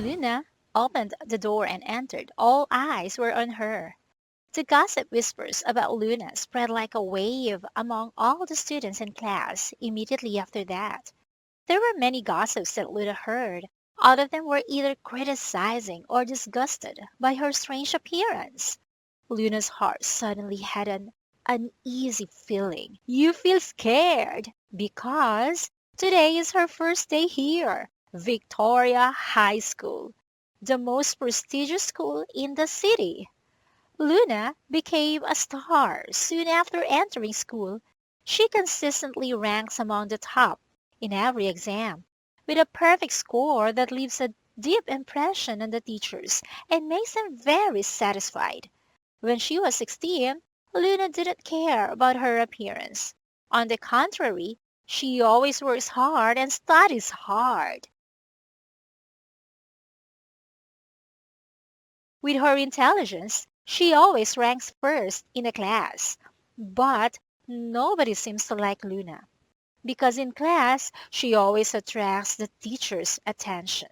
Luna opened the door and entered, all eyes were on her. The gossip whispers about Luna spread like a wave among all the students in class immediately after that. There were many gossips that Luna heard. All of them were either criticizing or disgusted by her strange appearance. Luna's heart suddenly had an uneasy feeling. You feel scared because today is her first day here, Victoria High School, the most prestigious school in the city. Luna became a star soon after entering school. She consistently ranks among the top in every exam, with a perfect score that leaves a deep impression on the teachers and makes them very satisfied. When she was 16, Luna didn't care about her appearance. On the contrary, she always works hard and studies hard. With her intelligence, she always ranks first in the class. But nobody seems to like Luna because in class she always attracts the teacher's attention.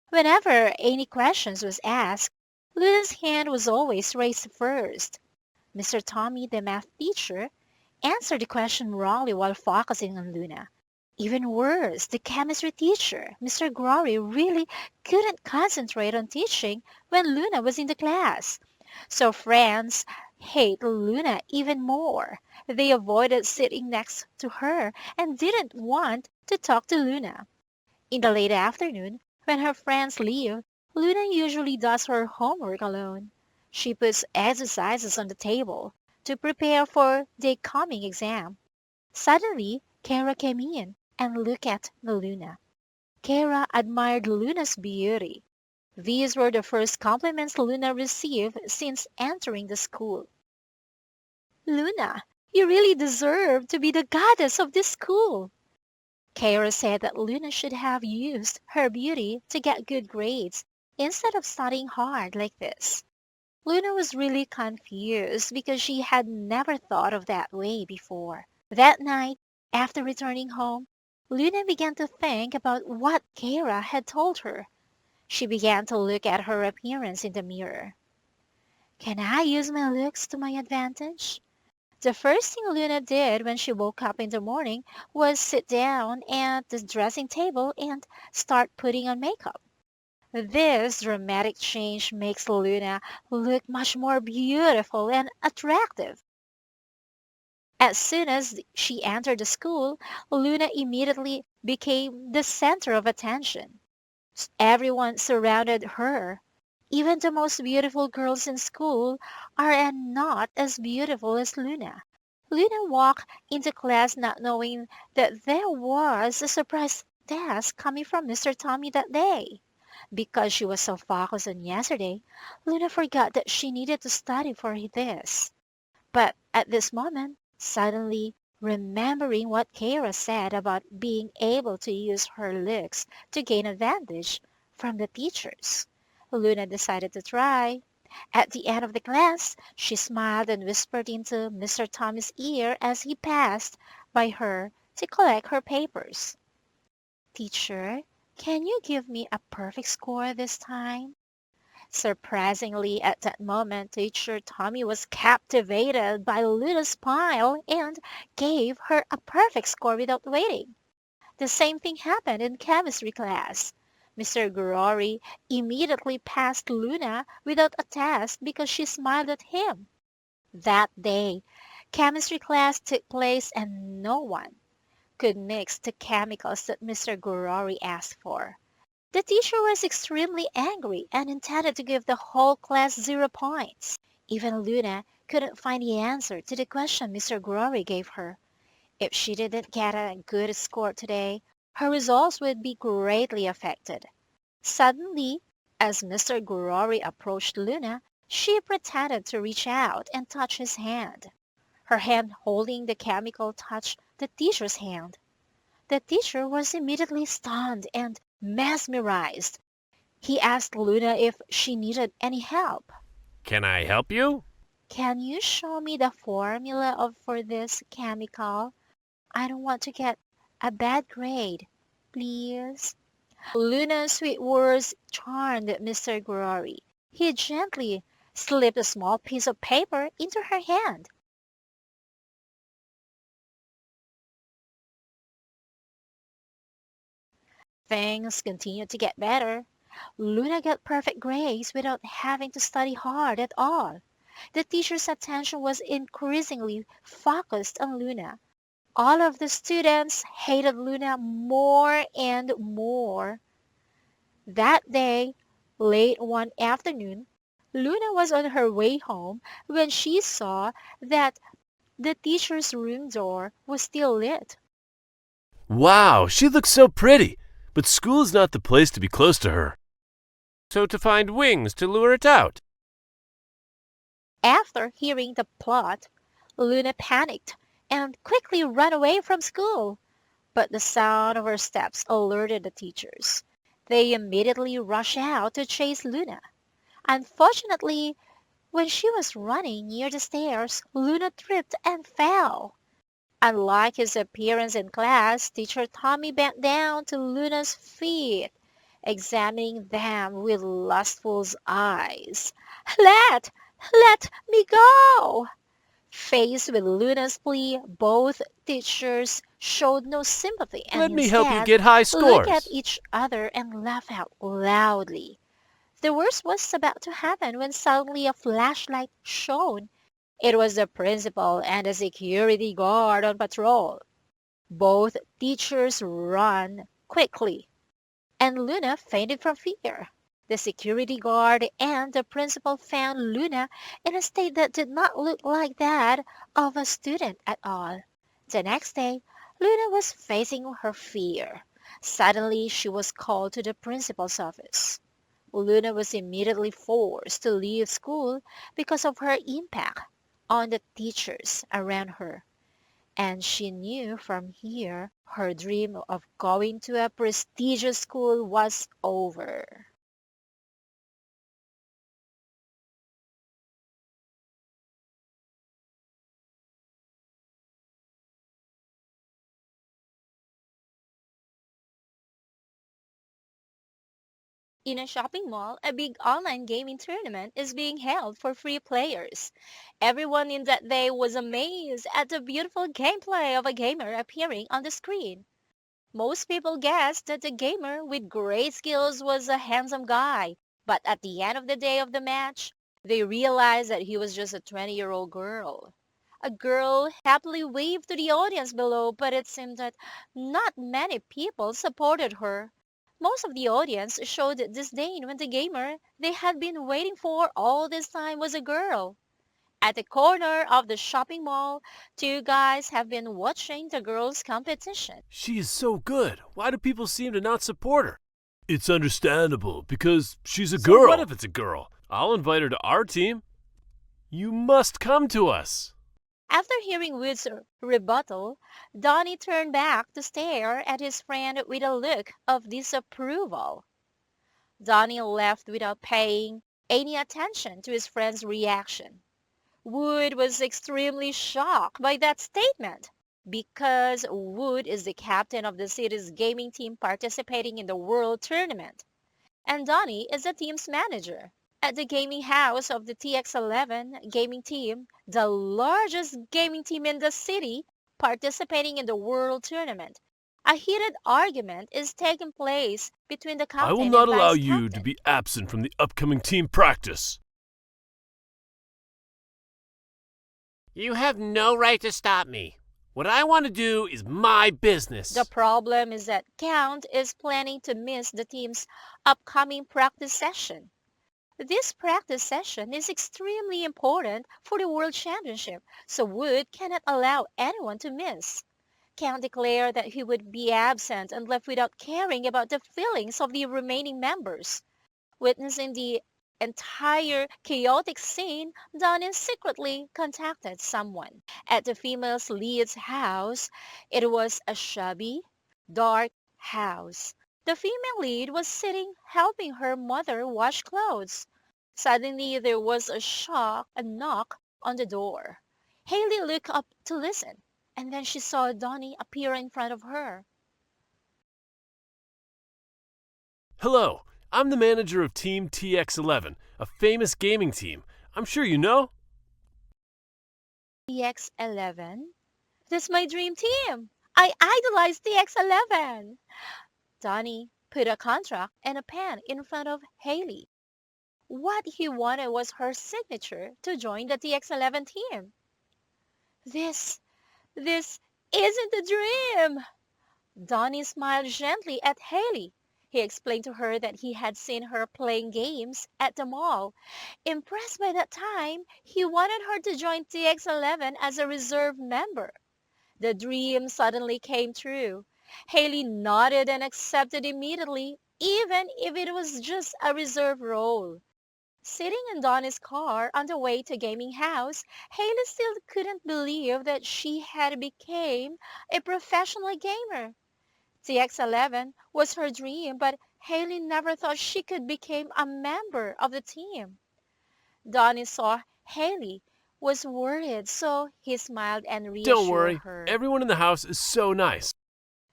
Whenever any questions was asked, Luna's hand was always raised first. Mr. Tommy, the math teacher, answered the question wrongly while focusing on Luna. Even worse, the chemistry teacher, Mr. Grory, really couldn't concentrate on teaching when Luna was in the class. So friends hate Luna even more. They avoided sitting next to her and didn't want to talk to Luna. In the late afternoon, when her friends leave, Luna usually does her homework alone. She puts exercises on the table to prepare for the coming exam. Suddenly, Kara came in and looked at Luna. Kara admired Luna's beauty. These were the first compliments Luna received since entering the school. Luna, you really deserve to be the goddess of this school. Kara said that Luna should have used her beauty to get good grades instead of studying hard like this. Luna was really confused because she had never thought of that way before. That night, after returning home, Luna began to think about what Kara had told her. She began to look at her appearance in the mirror. Can I use my looks to my advantage? The first thing Luna did when she woke up in the morning was sit down at the dressing table and start putting on makeup. This dramatic change makes Luna look much more beautiful and attractive. As soon as she entered the school, Luna immediately became the center of attention. Everyone surrounded her. Even the most beautiful girls in school are not as beautiful as Luna. Luna walked into class not knowing that there was a surprise test coming from Mr. Tommy that day. Because she was so focused on yesterday, Luna forgot that she needed to study for this. But at this moment, suddenly remembering what Kara said about being able to use her looks to gain advantage from the teachers, Luna decided to try. At the end of the class, she smiled and whispered into Mr. Tommy's ear as he passed by her to collect her papers. Teacher, can you give me a perfect score this time? Surprisingly, at that moment, Teacher Tommy was captivated by Luna's smile and gave her a perfect score without waiting. The same thing happened in chemistry class. Mr. Gurori immediately passed Luna without a test because she smiled at him. That day, chemistry class took place and no one could mix the chemicals that Mr. Gurori asked for. The teacher was extremely angry and intended to give the whole class 0 points. Even Luna couldn't find the answer to the question Mr. Gurori gave her. If she didn't get a good score today, her results would be greatly affected. Suddenly, as Mr. Gurori approached Luna, she pretended to reach out and touch his hand. Her hand holding the chemical touched the teacher's hand. The teacher was immediately stunned and mesmerized. He asked Luna if she needed any help. Can I help you? Can you show me the formula for this chemical? I don't want to get a bad grade, please. Luna's sweet words charmed Mr. Glory. He gently slipped a small piece of paper into her hand. Things continued to get better. Luna got perfect grades without having to study hard at all. The teacher's attention was increasingly focused on Luna. All of the students hated Luna more and more. That day, late one afternoon, Luna was on her way home when she saw that the teacher's room door was still lit. Wow, she looks so pretty. But school is not the place to be close to her. So to find wings to lure it out. After hearing the plot, Luna panicked and quickly ran away from school. But the sound of her steps alerted the teachers. They immediately rushed out to chase Luna. Unfortunately, when she was running near the stairs, Luna tripped and fell. Unlike his appearance in class, Teacher Tommy bent down to Luna's feet, examining them with lustful eyes. Let me go! Faced with Luna's plea, both teachers showed no sympathy and Let me help you instead get high looked at scores. each other and laughed out loudly. The worst was about to happen when suddenly a flashlight shone. It was the principal and a security guard on patrol. Both teachers ran quickly, and Luna fainted from fear. The security guard and the principal found Luna in a state that did not look like that of a student at all. The next day, Luna was facing her fear. Suddenly, she was called to the principal's office. Luna was immediately forced to leave school because of her impact on the teachers around her. And she knew from here her dream of going to a prestigious school was over. In a shopping mall, a big online gaming tournament is being held for free players. Everyone in that day was amazed at the beautiful gameplay of a gamer appearing on the screen. Most people guessed that the gamer with great skills was a handsome guy, but at the end of the day of the match, they realized that he was just a 20-year-old girl. A girl happily waved to the audience below, but it seemed that not many people supported her. Most of the audience showed disdain when the gamer they had been waiting for all this time was a girl. At the corner of the shopping mall, two guys have been watching the girls' competition. She is so good. Why do people seem to not support her? It's understandable because she's a girl. So what if it's a girl? I'll invite her to our team. You must come to us. After hearing Wood's rebuttal, Donnie turned back to stare at his friend with a look of disapproval. Donnie left without paying any attention to his friend's reaction. Wood was extremely shocked by that statement because Wood is the captain of the city's gaming team participating in the World Tournament, and Donnie is the team's manager. At the gaming house of the TX11 gaming team, the largest gaming team in the city participating in the World Tournament, a heated argument is taking place between the I will captain not and allow vice you to captain. be absent from the upcoming team practice. You have no right to stop me. What I want to do is my The business. problem is that Count is planning to miss the team's upcoming practice session. This practice session is extremely important for the World Championship, so Wood cannot allow anyone to miss. Count declared that he would be absent and left without caring about the feelings of the remaining members. Witnessing the entire chaotic scene, Donnie secretly contacted someone. At the female lead's house, it was a shabby, dark house. The female lead was sitting helping her mother wash clothes. Suddenly there was a knock on the door. Haley looked up to listen, and then she saw Donnie appear in front of her. Hello, I'm the manager of Team TX11, a famous gaming team. I'm sure you know. TX11? That's my dream team. I idolize TX11. Donnie put a contract and a pen in front of Haley. What he wanted was her signature to join the TX11 team. This, this isn't a dream. Donnie smiled gently at Haley. He explained to her that he had seen her playing games at the mall. Impressed by that time, he wanted her to join TX11 as a reserve member. The dream suddenly came true. Haley nodded and accepted immediately, even if it was just a reserve role. Sitting in Donnie's car on the way to gaming house, Haley still couldn't believe that she had become a professional gamer. TX11 was her dream, but Haley never thought she could become a member of the team. Donnie saw Haley was worried, so he smiled and Don't reassured worry, her. everyone in the house is so nice.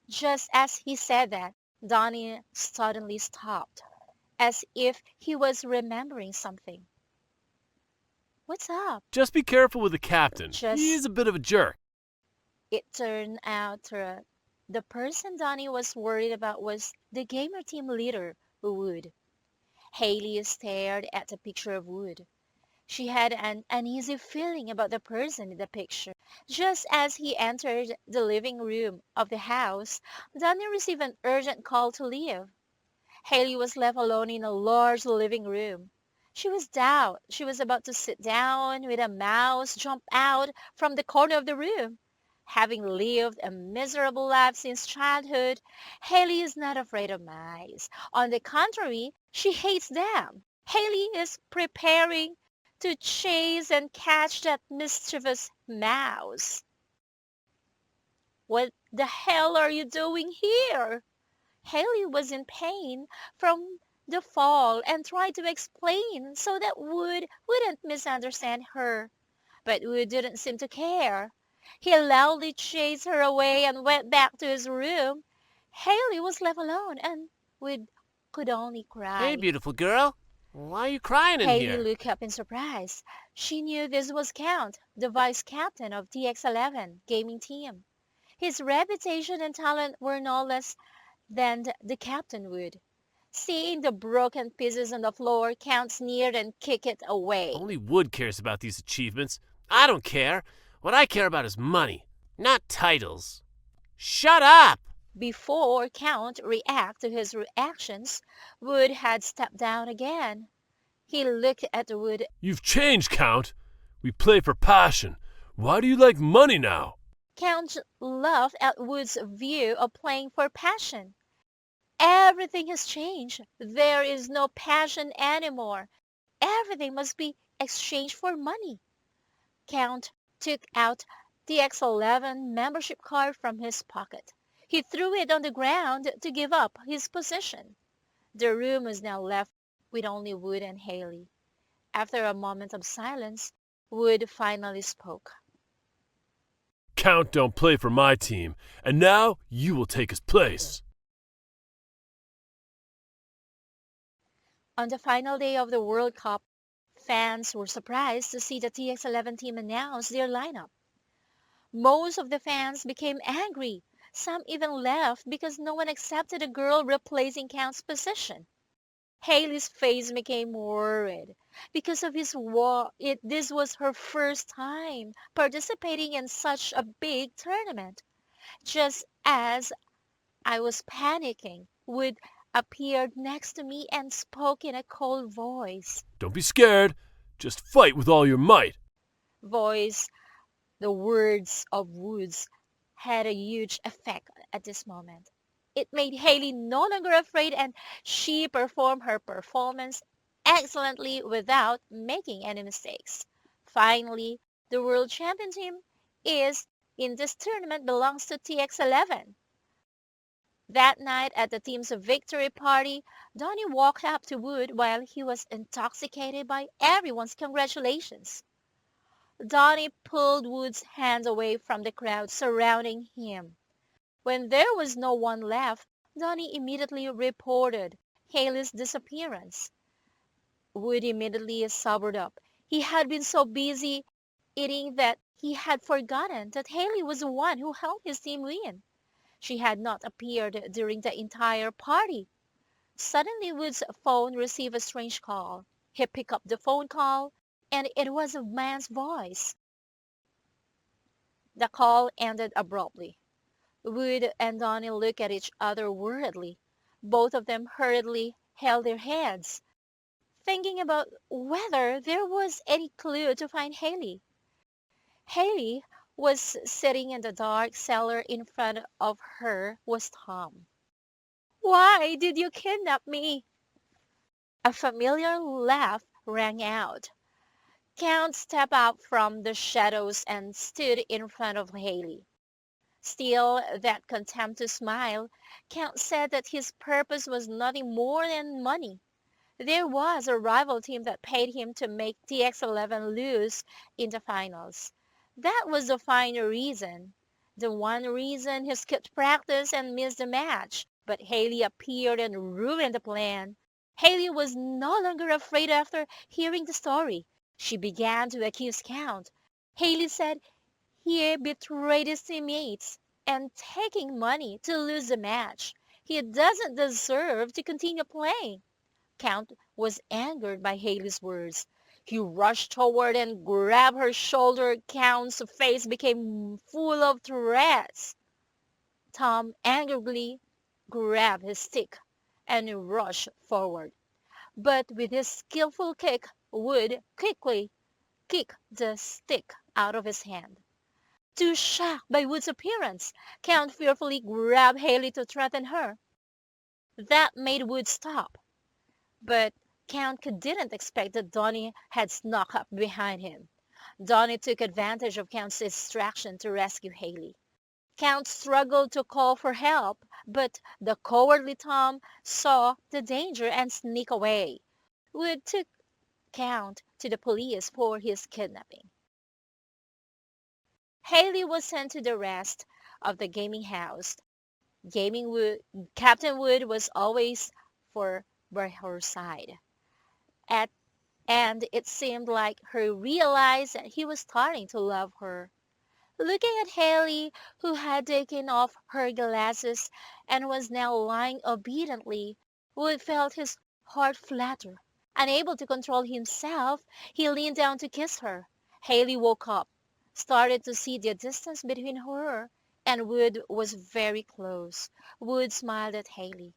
Just as he said that, Donnie suddenly stopped, as if he was remembering something. What's up? Just be careful with the captain. Just He's a bit of a jerk. It turned out the person Donnie was worried about was the gamer team leader, Wood. Haley stared at the picture of Wood. She had an uneasy feeling about the person in the picture. Just as he entered the living room of the house, Donnie received an urgent call to leave. Haley was left alone in a large living room. She was down. She was about to sit down when a mouse jumped out from the corner of the room. Having lived a miserable life since childhood, Haley is not afraid of mice. On the contrary, she hates them. Haley is preparing to chase and catch that mischievous mouse. What the hell are you doing here? Haley was in pain from the fall and tried to explain so that Wood wouldn't misunderstand her. But Wood didn't seem to care. He loudly chased her away and went back to his room. Haley was left alone and Wood could only Hey, cry. beautiful girl. Why are you crying in Haley here? looked up in surprise. She knew this was Count, the vice captain of TX11 gaming team. His reputation and talent were no less than the captain would. Seeing the broken pieces on the floor, Count sneered and kicked it away. Only Wood cares about these achievements. I don't care. What I care about is money, not titles. Shut up! Before Count reacted to his reactions, Wood had stepped down again. He looked at Wood. You've changed, Count. We play for passion. Why do you like money now? Count laughed at Wood's view of playing for passion. Everything has changed. There is no passion anymore. Everything must be exchanged for money. Count took out the X11 membership card from his pocket. He threw it on the ground to give up his position. The room was now left with only Wood and Haley. After a moment of silence, Wood finally spoke. Count don't play for my team, and now you will take his place. On the final day of the World Cup, fans were surprised to see the TX11 team announce their lineup. Most of the fans became angry. Some even left because no one accepted a girl replacing Count's position. Haley's face became worried because of this was her first time participating in such a big tournament. Just as I was panicking, Wood appeared next to me and spoke in a cold voice. Don't be scared. Just fight with all your might. Voice, the words of Woods had a huge effect at this moment. It made Haley no longer afraid and she performed her performance excellently without making any mistakes. Finally, the world champion team is in this tournament belongs to TX11. That night at the team's victory party, Donnie walked up to Wood while he was intoxicated by everyone's congratulations. Donnie pulled Wood's hands away from the crowd surrounding him. When there was no one left, Donnie immediately reported Haley's disappearance. Wood immediately sobered up. He had been so busy eating that he had forgotten that Haley was the one who helped his team win. She had not appeared during the entire party. Suddenly, Wood's phone received a strange call. He picked up the phone call, and it was a man's voice. The call ended abruptly. Wood and Donnie looked at each other worriedly. Both of them hurriedly held their heads, thinking about whether there was any clue to find Haley. Haley was sitting in the dark cellar. In front of her was Tom. "Why did you kidnap me?" A familiar laugh rang out. Count stepped out from the shadows and stood in front of Haley. Still that contemptuous smile, Count said that his purpose was nothing more than money. There was a rival team that paid him to make TX11 lose in the finals. That was the fine reason. The one reason he skipped practice and missed the match. But Haley appeared and ruined the plan. Haley was no longer afraid after hearing the story. She began to accuse Count. Haley said he betrayed his teammates and taking money to lose the match. He doesn't deserve to continue playing. Count was angered by Haley's words. He rushed forward and grabbed her shoulder. Count's face became full of threats. Tom angrily grabbed his stick and rushed forward. But with his skillful kick, Wood quickly kicked the stick out of his hand. Too shocked by Wood's appearance, Count fearfully grabbed Haley to threaten her. That made Wood stop. But Count didn't expect that Donnie had snuck up behind him. Donnie took advantage of Count's distraction to rescue Haley. Count struggled to call for help, but the cowardly Tom saw the danger and sneaked away. Wood took Count to the police for his kidnapping. Haley was sent to the rest of the gaming house. Gaming Wood, Captain Wood was always for by her side. At, and it seemed like he realized that he was starting to love her. Looking at Haley, who had taken off her glasses and was now lying obediently, Wood felt his heart flutter. Unable to control himself, he leaned down to kiss her. Haley woke up, started to see the distance between her and Wood was very close. Wood smiled at Haley.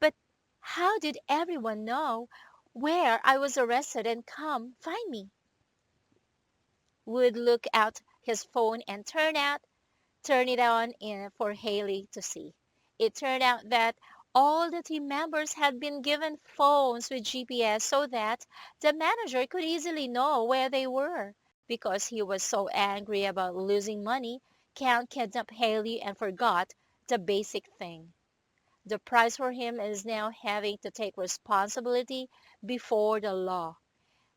"But how did everyone know where I was arrested and come find me?" Wood looked out his phone and turned it on for Haley to see. It turned out that all the team members had been given phones with GPS so that the manager could easily know where they were. Because he was so angry about losing money, Count kidnapped Haley and forgot the basic thing. The price for him is now having to take responsibility before the law.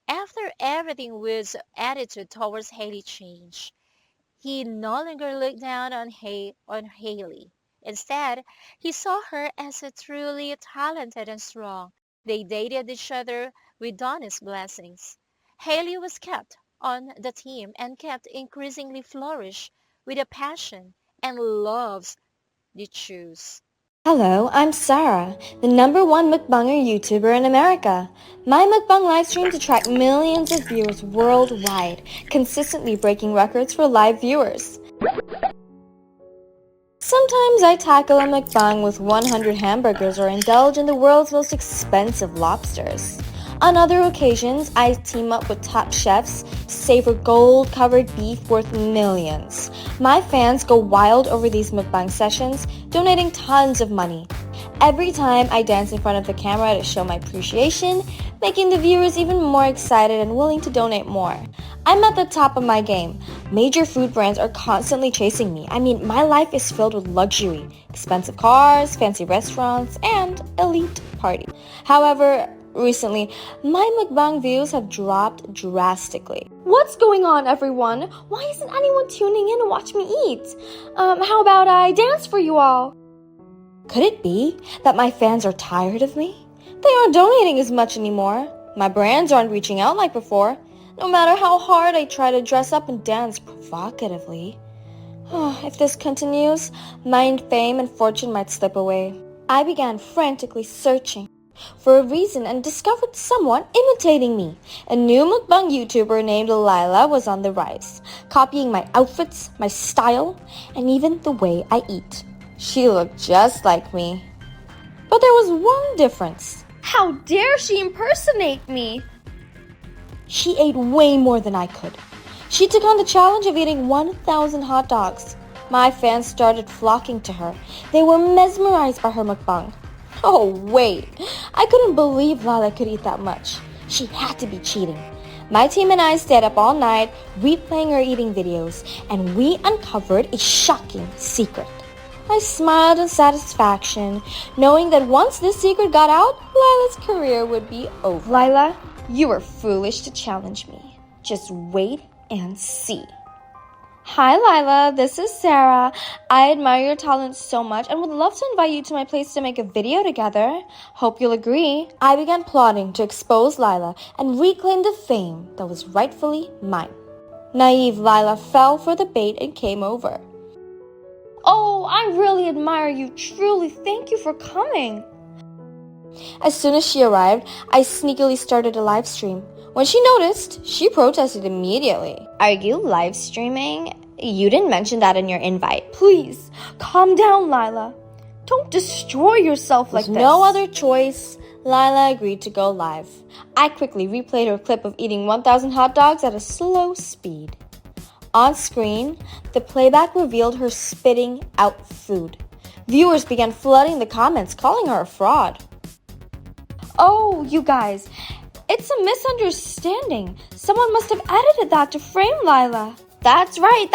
After everything, Wood's attitude towards Haley changed. He no longer looked down on Haley. Instead, he saw her as a truly talented and strong. They dated each other with Donnie's blessings. Haley was kept on the team and kept increasingly flourish with a passion and loves the choose. Hello, I'm Sarah, the number one mukbanger YouTuber in America. My mukbang live streams attract millions of viewers worldwide, consistently breaking records for live viewers. Sometimes I tackle a mukbang with 100 hamburgers or indulge in the world's most expensive lobsters. On other occasions, I team up with top chefs to savor gold-covered beef worth millions. My fans go wild over these mukbang sessions, donating tons of money. Every time I dance in front of the camera to show my appreciation, making the viewers even more excited and willing to donate more. I'm at the top of my game. Major food brands are constantly chasing me. I mean, my life is filled with luxury, expensive cars, fancy restaurants, and elite parties. However, recently, my mukbang views have dropped drastically. What's going on, everyone? Why isn't anyone tuning in to watch me eat? How about I dance for you all? Could it be that my fans are tired of me? They aren't donating as much anymore. My brands aren't reaching out like before, no matter how hard I try to dress up and dance provocatively. If this continues, my fame and fortune might slip away. I began frantically searching for a reason and discovered someone imitating me. A new mukbang YouTuber named Lila was on the rise, copying my outfits, my style, and even the way I eat. She looked just like me. But there was one difference. How dare she impersonate me? She ate way more than I could. She took on the challenge of eating 1,000 hot dogs. My fans started flocking to her. They were mesmerized by her mukbang. Oh, wait. I couldn't believe Lila could eat that much. She had to be cheating. My team and I stayed up all night replaying her eating videos, and we uncovered a shocking secret. I smiled in satisfaction, knowing that once this secret got out, Lila's career would be over. Lila, you were foolish to challenge me. Just wait and see. Hi Lila, this is Sarah. I admire your talent so much and would love to invite you to my place to make a video together. Hope you'll agree. I began plotting to expose Lila and reclaim the fame that was rightfully mine. Naive Lila fell for the bait and came over. Oh, I really admire you. Truly, thank you for coming. As soon as she arrived, I sneakily started a live stream. When she noticed, she protested immediately. Are you live streaming? You didn't mention that in your invite. Please, calm down, Lila. Don't destroy yourself like this. With no other choice, Lila agreed to go live. I quickly replayed her clip of eating 1,000 hot dogs at a slow speed. On screen, the playback revealed her spitting out food. Viewers began flooding the comments, calling her a fraud. Oh, you guys, it's a misunderstanding. Someone must have edited that to frame Lila. That's right.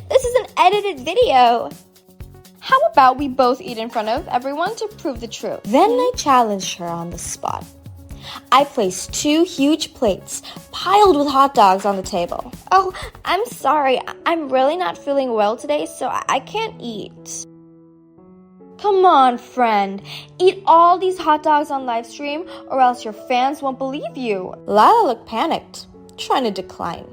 This is an edited video. How about we both eat in front of everyone to prove the truth? Then I challenged her on the spot. I placed 2 huge plates piled with hot dogs on the table. Oh, I'm sorry. I'm really not feeling well today, so I can't eat. Come on, friend. Eat all these hot dogs on live stream or else your fans won't believe you. Lila looked panicked, trying to decline.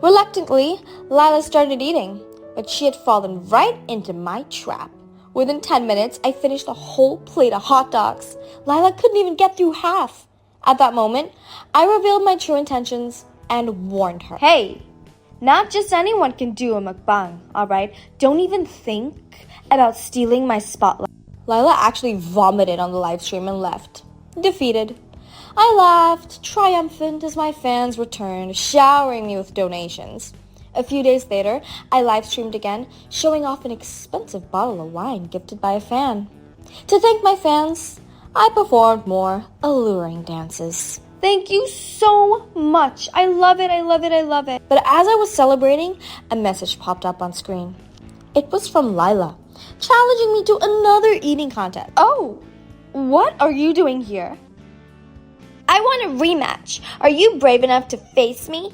Reluctantly, Lila started eating, but she had fallen right into my trap. Within 10 minutes, I finished a whole plate of hot dogs. Lila couldn't even get through half. At that moment, I revealed my true intentions and warned her. Hey, not just anyone can do a mukbang, alright? Don't even think about stealing my spotlight. Lila actually vomited on the live stream and left, defeated. I laughed, triumphant, as my fans returned, showering me with donations. A few days later, I live streamed again, showing off an expensive bottle of wine gifted by a fan. To thank my fans, I performed more alluring dances. Thank you so much. I love it. But as I was celebrating, a message popped up on screen. It was from Lila, challenging me to another eating contest. Oh, what are you doing here? I want a rematch. Are you brave enough to face me?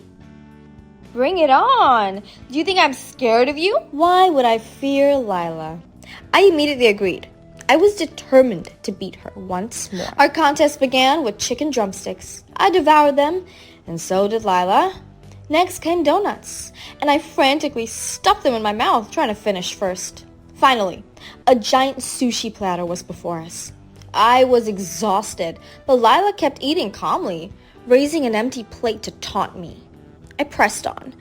Bring it on. Do you think I'm scared of you? Why would I fear Lila? I immediately agreed. I was determined to beat her once more. Our contest began with chicken drumsticks. I devoured them, and so did Lila. Next came donuts, and I frantically stuffed them in my mouth, trying to finish first. Finally, a giant sushi platter was before us. I was exhausted, but Lila kept eating calmly, raising an empty plate to taunt me. I pressed on,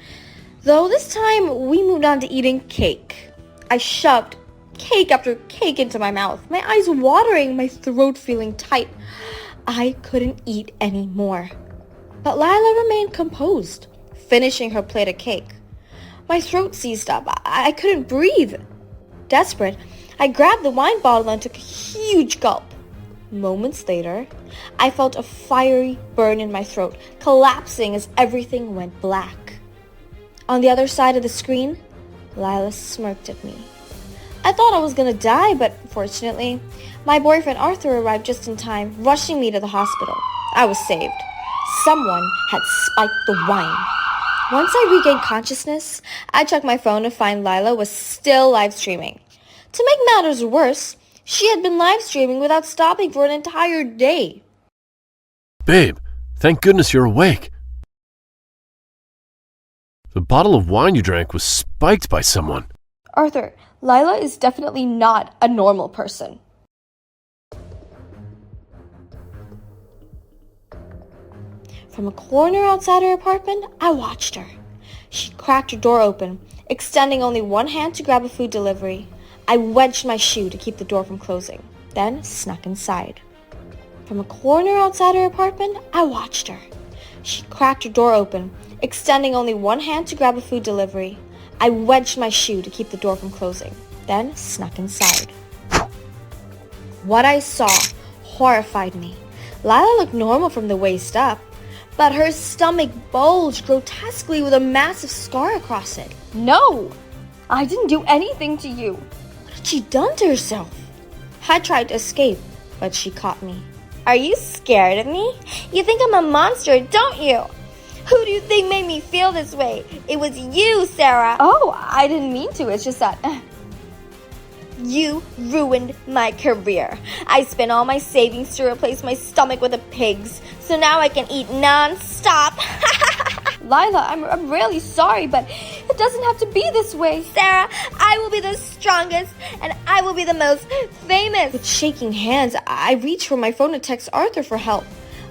though this time we moved on to eating cake. I shoved cake after cake into my mouth, my eyes watering, my throat feeling tight. I couldn't eat anymore. But Lila remained composed, finishing her plate of cake. My throat seized up. I couldn't breathe. Desperate, I grabbed the wine bottle and took a huge gulp. Moments later, I felt a fiery burn in my throat, collapsing as everything went black. On the other side of the screen, Lila smirked at me. I thought I was gonna die, but fortunately, my boyfriend Arthur arrived just in time, rushing me to the hospital. I was saved. Someone had spiked the wine. Once I regained consciousness, I checked my phone to find Lila was still live streaming. To make matters worse, She had been live streaming without stopping for an entire day. Babe, thank goodness you're awake. The bottle of wine you drank was spiked by someone. Arthur, Lila is definitely not a normal person. From a corner outside her apartment, I watched her. She cracked her door open, extending only one hand to grab a food delivery. I wedged my shoe to keep the door from closing, then snuck inside. From a corner outside her apartment, I watched her. She cracked her door open, extending only one hand to grab a food delivery. I wedged my shoe to keep the door from closing, then snuck inside. What I saw horrified me. Lila looked normal from the waist up, but her stomach bulged grotesquely with a massive scar across it. No! I didn't do anything to you. What had she done to herself? I tried to escape, but she caught me. Are you scared of me? You think I'm a monster, don't you? Who do you think made me feel this way? It was you, Sarah. Oh, I didn't mean to. It's just that... You ruined my career. I spent all my savings to replace my stomach with a pig's, so now I can eat non-stop. Lila, I'm really sorry, but it doesn't have to be this way. Sarah, I will be the strongest, and I will be the most famous. With shaking hands, I reached for my phone to text Arthur for help.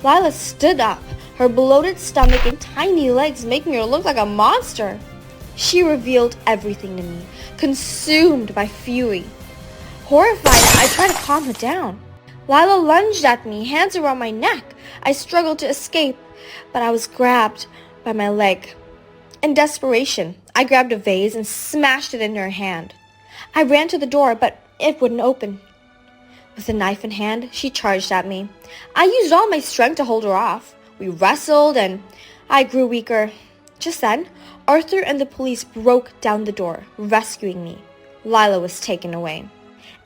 Lila stood up, her bloated stomach and tiny legs making her look like a monster. She revealed everything to me, consumed by fury. Horrified, I tried to calm her down. Lila lunged at me, hands around my neck. I struggled to escape, but I was grabbed by my leg. In desperation, I grabbed a vase and smashed it into her hand. I ran to the door, but it wouldn't open. With a knife in hand, she charged at me. I used all my strength to hold her off. We wrestled, and I grew weaker. Just then, Arthur and the police broke down the door, rescuing me. Lila was taken away.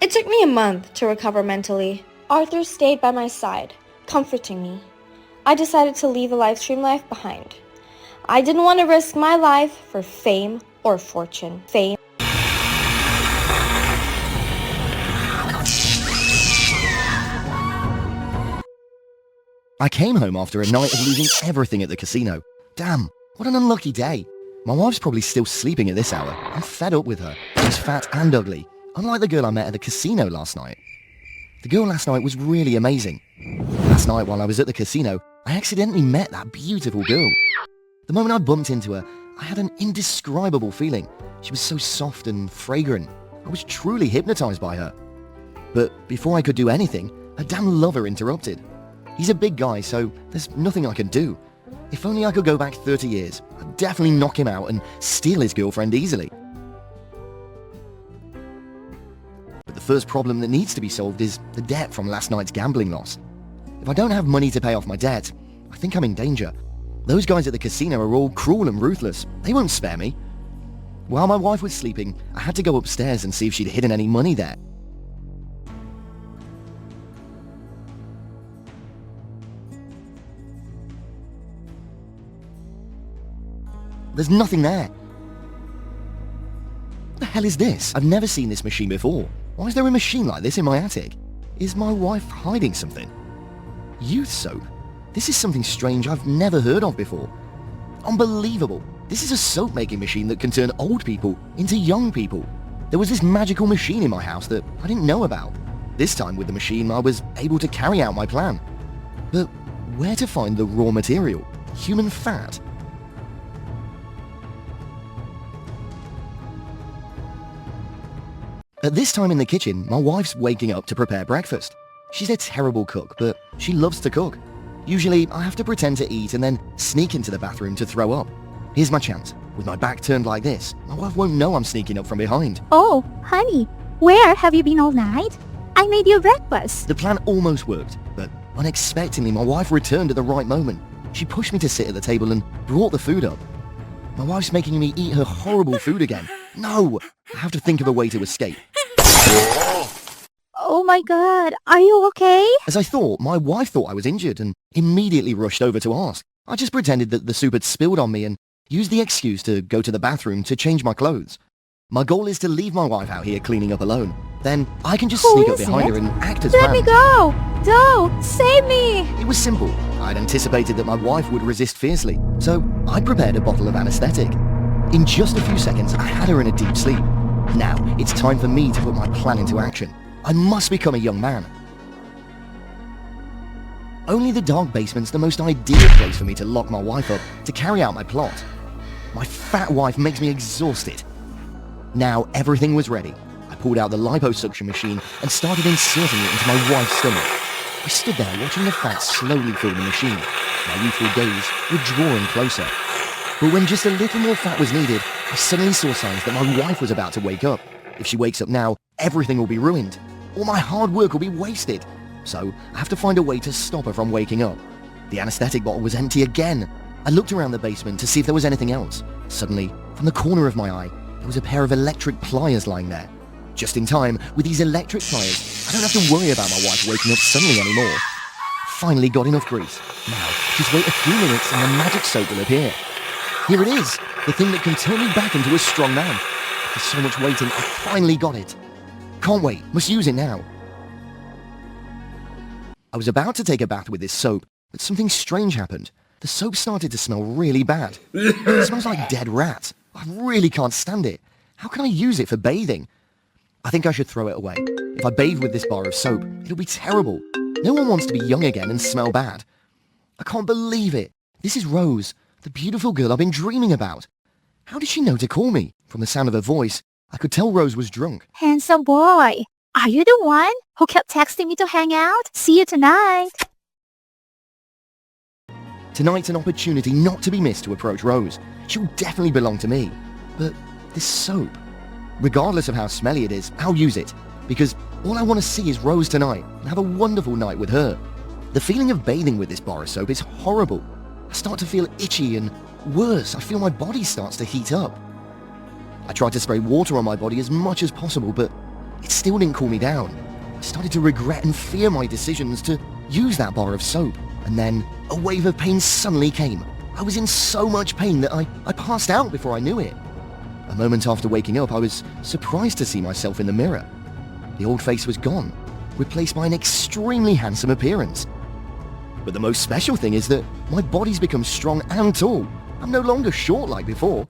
It took me a month to recover mentally. Arthur stayed by my side, comforting me. I decided to leave the live stream life behind. I didn't want to risk my life for fame or fortune. Fame. I came home after a night of losing everything at the casino. Damn, what an unlucky day. My wife's probably still sleeping at this hour. I'm fed up with her. She's fat and ugly, unlike the girl I met at the casino last night. The girl last night was really amazing. Last night while I was at the casino, I accidentally met that beautiful girl. The moment I bumped into her, I had an indescribable feeling. She was so soft and fragrant. I was truly hypnotized by her. But before I could do anything, her damn lover interrupted. He's a big guy, so there's nothing I can do. If only I could go back 30 years, I'd definitely knock him out and steal his girlfriend easily. But the first problem that needs to be solved is the debt from last night's gambling loss. If I don't have money to pay off my debt, I think I'm in danger. Those guys at the casino are all cruel and ruthless. They won't spare me. While my wife was sleeping, I had to go upstairs and see if she'd hidden any money there. There's nothing there. What the hell is this? I've never seen this machine before. Why is there a machine like this in my attic? Is my wife hiding something? Youth soap? This is something strange I've never heard of before. Unbelievable. This is a soap-making machine that can turn old people into young people. There was this magical machine in my house that I didn't know about. This time with the machine I was able to carry out my plan. But where to find the raw material? Human fat? At this time in the kitchen, my wife's waking up to prepare breakfast. She's a terrible cook, but she loves to cook. Usually, I have to pretend to eat and then sneak into the bathroom to throw up. Here's my chance. With my back turned like this, my wife won't know I'm sneaking up from behind. Oh, honey, where have you been all night? I made you breakfast. The plan almost worked, but unexpectedly my wife returned at the right moment. She pushed me to sit at the table and brought the food up. My wife's making me eat her horrible food again. No! I have to think of a way to escape. Oh my god, are you okay? As I thought, my wife thought I was injured and immediately rushed over to ask. I just pretended that the soup had spilled on me and used the excuse to go to the bathroom to change my clothes. My goal is to leave my wife out here cleaning up alone. Then I can just Who sneak up is behind it? her and act as Let me planned. go! No! Save me! It was simple. I'd anticipated that my wife would resist fiercely, so I prepared a bottle of anesthetic. In just a few seconds, I had her in a deep sleep. Now, it's time for me to put my plan into action. I must become a young man. Only the dark basement's the most ideal place for me to lock my wife up to carry out my plot. My fat wife makes me exhausted. Now everything was ready. I pulled out the liposuction machine and started inserting it into my wife's stomach. I stood there watching the fat slowly fill the machine. My youthful gaze were drawing closer. But when just a little more fat was needed, I suddenly saw signs that my wife was about to wake up. If she wakes up now, everything will be ruined. All my hard work will be wasted. So I have to find a way to stop her from waking up. The anesthetic bottle was empty again. I looked around the basement to see if there was anything else. Suddenly, from the corner of my eye, there was a pair of electric pliers lying there. Just in time, with these electric pliers, I don't have to worry about my wife waking up suddenly anymore. Finally got enough grease. Now, just wait a few minutes and the magic soap will appear. Here it is, the thing that can turn me back into a strong man. After so much waiting, I finally got it. Can't wait, must use it now. I was about to take a bath with this soap, but something strange happened. The soap started to smell really bad. It smells like dead rats. I really can't stand it. How can I use it for bathing? I think I should throw it away. If I bathe with this bar of soap, it'll be terrible. No one wants to be young again and smell bad. I can't believe it. This is Rose, the beautiful girl I've been dreaming about. How did she know to call me? From the sound of her voice, I could tell Rose was drunk. Handsome boy, are you the one who kept texting me to hang out? See you tonight. Tonight's an opportunity not to be missed to approach Rose. She'll definitely belong to me. But this soap, regardless of how smelly it is, I'll use it. Because all I want to see is Rose tonight and have a wonderful night with her. The feeling of bathing with this bar of soap is horrible. I start to feel itchy and worse, I feel my body starts to heat up. I tried to spray water on my body as much as possible, but it still didn't cool me down. I started to regret and fear my decisions to use that bar of soap. And then a wave of pain suddenly came. I was in so much pain that I passed out before I knew it. A moment after waking up, I was surprised to see myself in the mirror. The old face was gone, replaced by an extremely handsome appearance. But the most special thing is that my body's become strong and tall. I'm no longer short like before.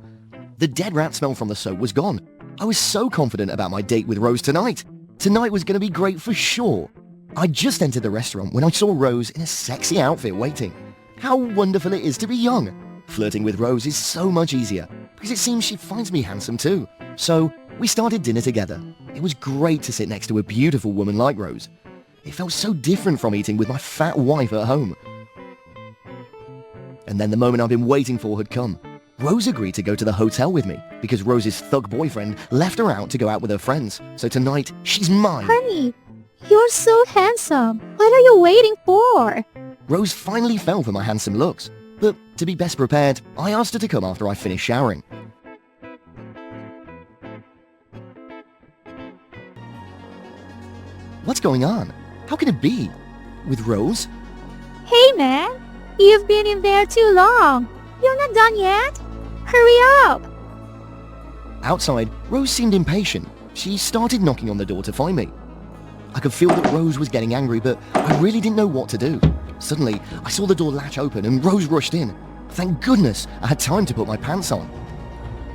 The dead rat smell from the soap was gone. I was so confident about my date with Rose tonight. Tonight was going to be great for sure. I just entered the restaurant when I saw Rose in a sexy outfit waiting. How wonderful it is to be young. Flirting with Rose is so much easier because it seems she finds me handsome too. So we started dinner together. It was great to sit next to a beautiful woman like Rose. It felt so different from eating with my fat wife at home. And then the moment I've been waiting for had come. Rose agreed to go to the hotel with me because Rose's thug boyfriend left her out to go out with her friends. So tonight, she's mine. Honey, you're so handsome. What are you waiting for? Rose finally fell for my handsome looks. But to be best prepared, I asked her to come after I finished showering. What's going on? How can it be? With Rose? Hey man, you've been in there too long. You're not done yet? Hurry up! Outside, Rose seemed impatient. She started knocking on the door to find me. I could feel that Rose was getting angry, but I really didn't know what to do. Suddenly, I saw the door latch open and Rose rushed in. Thank goodness I had time to put my pants on.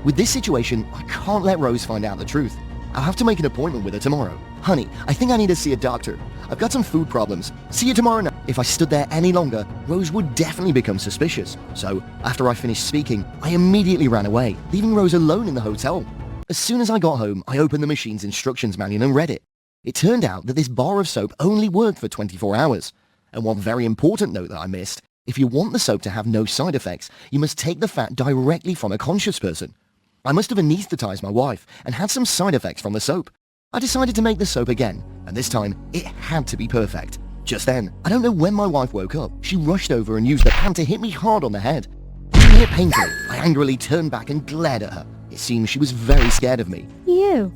With this situation, I can't let Rose find out the truth. I'll have to make an appointment with her tomorrow. Honey, I think I need to see a doctor. I've got some food problems. See you tomorrow night. If I stood there any longer, Rose would definitely become suspicious. So, after I finished speaking, I immediately ran away, leaving Rose alone in the hotel. As soon as I got home, I opened the machine's instructions manual and read it. It turned out that this bar of soap only worked for 24 hours. And one very important note that I missed, if you want the soap to have no side effects, you must take the fat directly from a conscious person. I must have anesthetized my wife and had some side effects from the soap. I decided to make the soap again, and this time, it had to be perfect. Just then, I don't know when my wife woke up, she rushed over and used the pan to hit me hard on the head. Feeling it painfully, I angrily turned back and glared at her. It seemed she was very scared of me. You?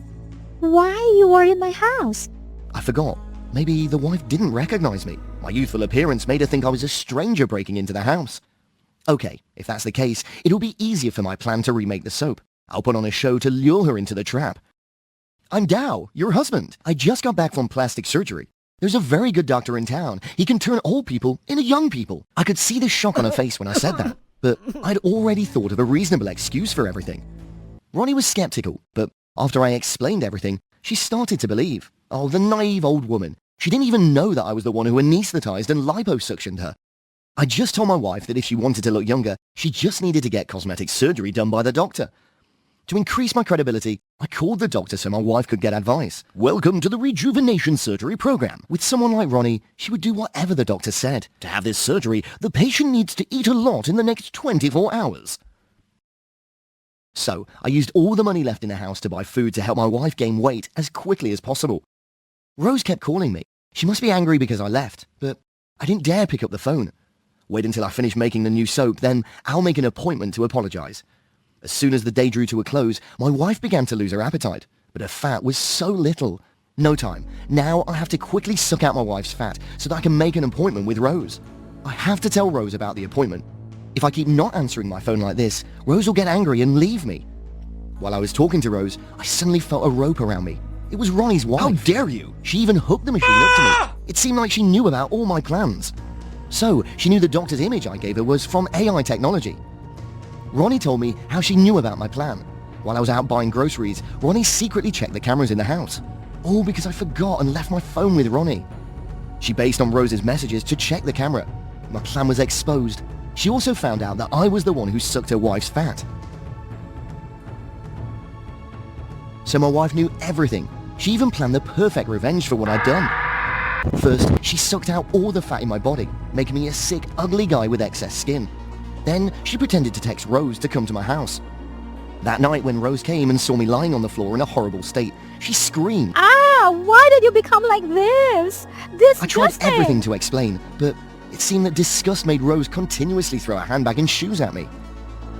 Why you were in my house? I forgot. Maybe the wife didn't recognize me. My youthful appearance made her think I was a stranger breaking into the house. Okay, if that's the case, it'll be easier for my plan to remake the soap. I'll put on a show to lure her into the trap. I'm Dow, your husband. I just got back from plastic surgery. There's a very good doctor in town. He can turn old people into young people. I could see the shock on her face when I said that, but I'd already thought of a reasonable excuse for everything. Ronnie was skeptical, but after I explained everything, she started to believe. Oh, the naive old woman. She didn't even know that I was the one who anesthetized and liposuctioned her. I just told my wife that if she wanted to look younger, she just needed to get cosmetic surgery done by the doctor. To increase my credibility, I called the doctor so my wife could get advice. Welcome to the rejuvenation surgery program. With someone like Ronnie, she would do whatever the doctor said. To have this surgery, the patient needs to eat a lot in the next 24 hours. So, I used all the money left in the house to buy food to help my wife gain weight as quickly as possible. Rose kept calling me. She must be angry because I left, but I didn't dare pick up the phone. Wait until I finish making the new soap, then I'll make an appointment to apologize. As soon as the day drew to a close, my wife began to lose her appetite, but her fat was so little. No time. Now I have to quickly suck out my wife's fat so that I can make an appointment with Rose. I have to tell Rose about the appointment. If I keep not answering my phone like this, Rose will get angry and leave me. While I was talking to Rose, I suddenly felt a rope around me. It was Ronnie's wife. How dare you? She even hooked the machine up to me. It seemed like she knew about all my plans. So, she knew the doctor's image I gave her was from AI technology. Ronnie told me how she knew about my plan. While I was out buying groceries, Ronnie secretly checked the cameras in the house. All because I forgot and left my phone with Ronnie. She based on Rose's messages to check the camera. My plan was exposed. She also found out that I was the one who sucked her wife's fat. So my wife knew everything. She even planned the perfect revenge for what I'd done. First, she sucked out all the fat in my body, making me a sick, ugly guy with excess skin. Then, she pretended to text Rose to come to my house. That night when Rose came and saw me lying on the floor in a horrible state, she screamed. Ah, why did you become like this? I tried everything to explain, but it seemed that disgust made Rose continuously throw her handbag and shoes at me.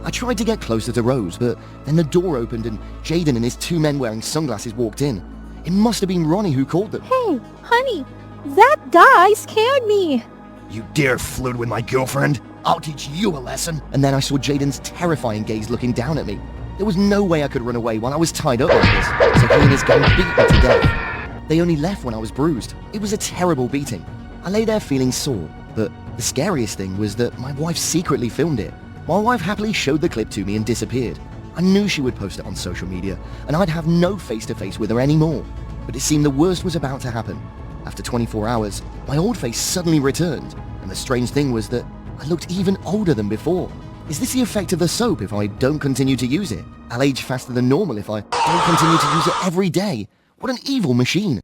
I tried to get closer to Rose, but then the door opened and Jaden and his two men wearing sunglasses walked in. It must have been Ronnie who called them. Hey, honey, that guy scared me. You dare flirt with my girlfriend? I'll teach you a lesson. And then I saw Jaden's terrifying gaze looking down at me. There was no way I could run away while I was tied up like this, so he and his gang beat me to death. They only left when I was bruised. It was a terrible beating. I lay there feeling sore, but the scariest thing was that my wife secretly filmed it. My wife happily showed the clip to me and disappeared. I knew she would post it on social media, and I'd have no face-to-face with her anymore. But it seemed the worst was about to happen. After 24 hours, my old face suddenly returned, and the strange thing was that I looked even older than before. Is this the effect of the soap if I don't continue to use it? I'll age faster than normal if I don't continue to use it every day. What an evil machine.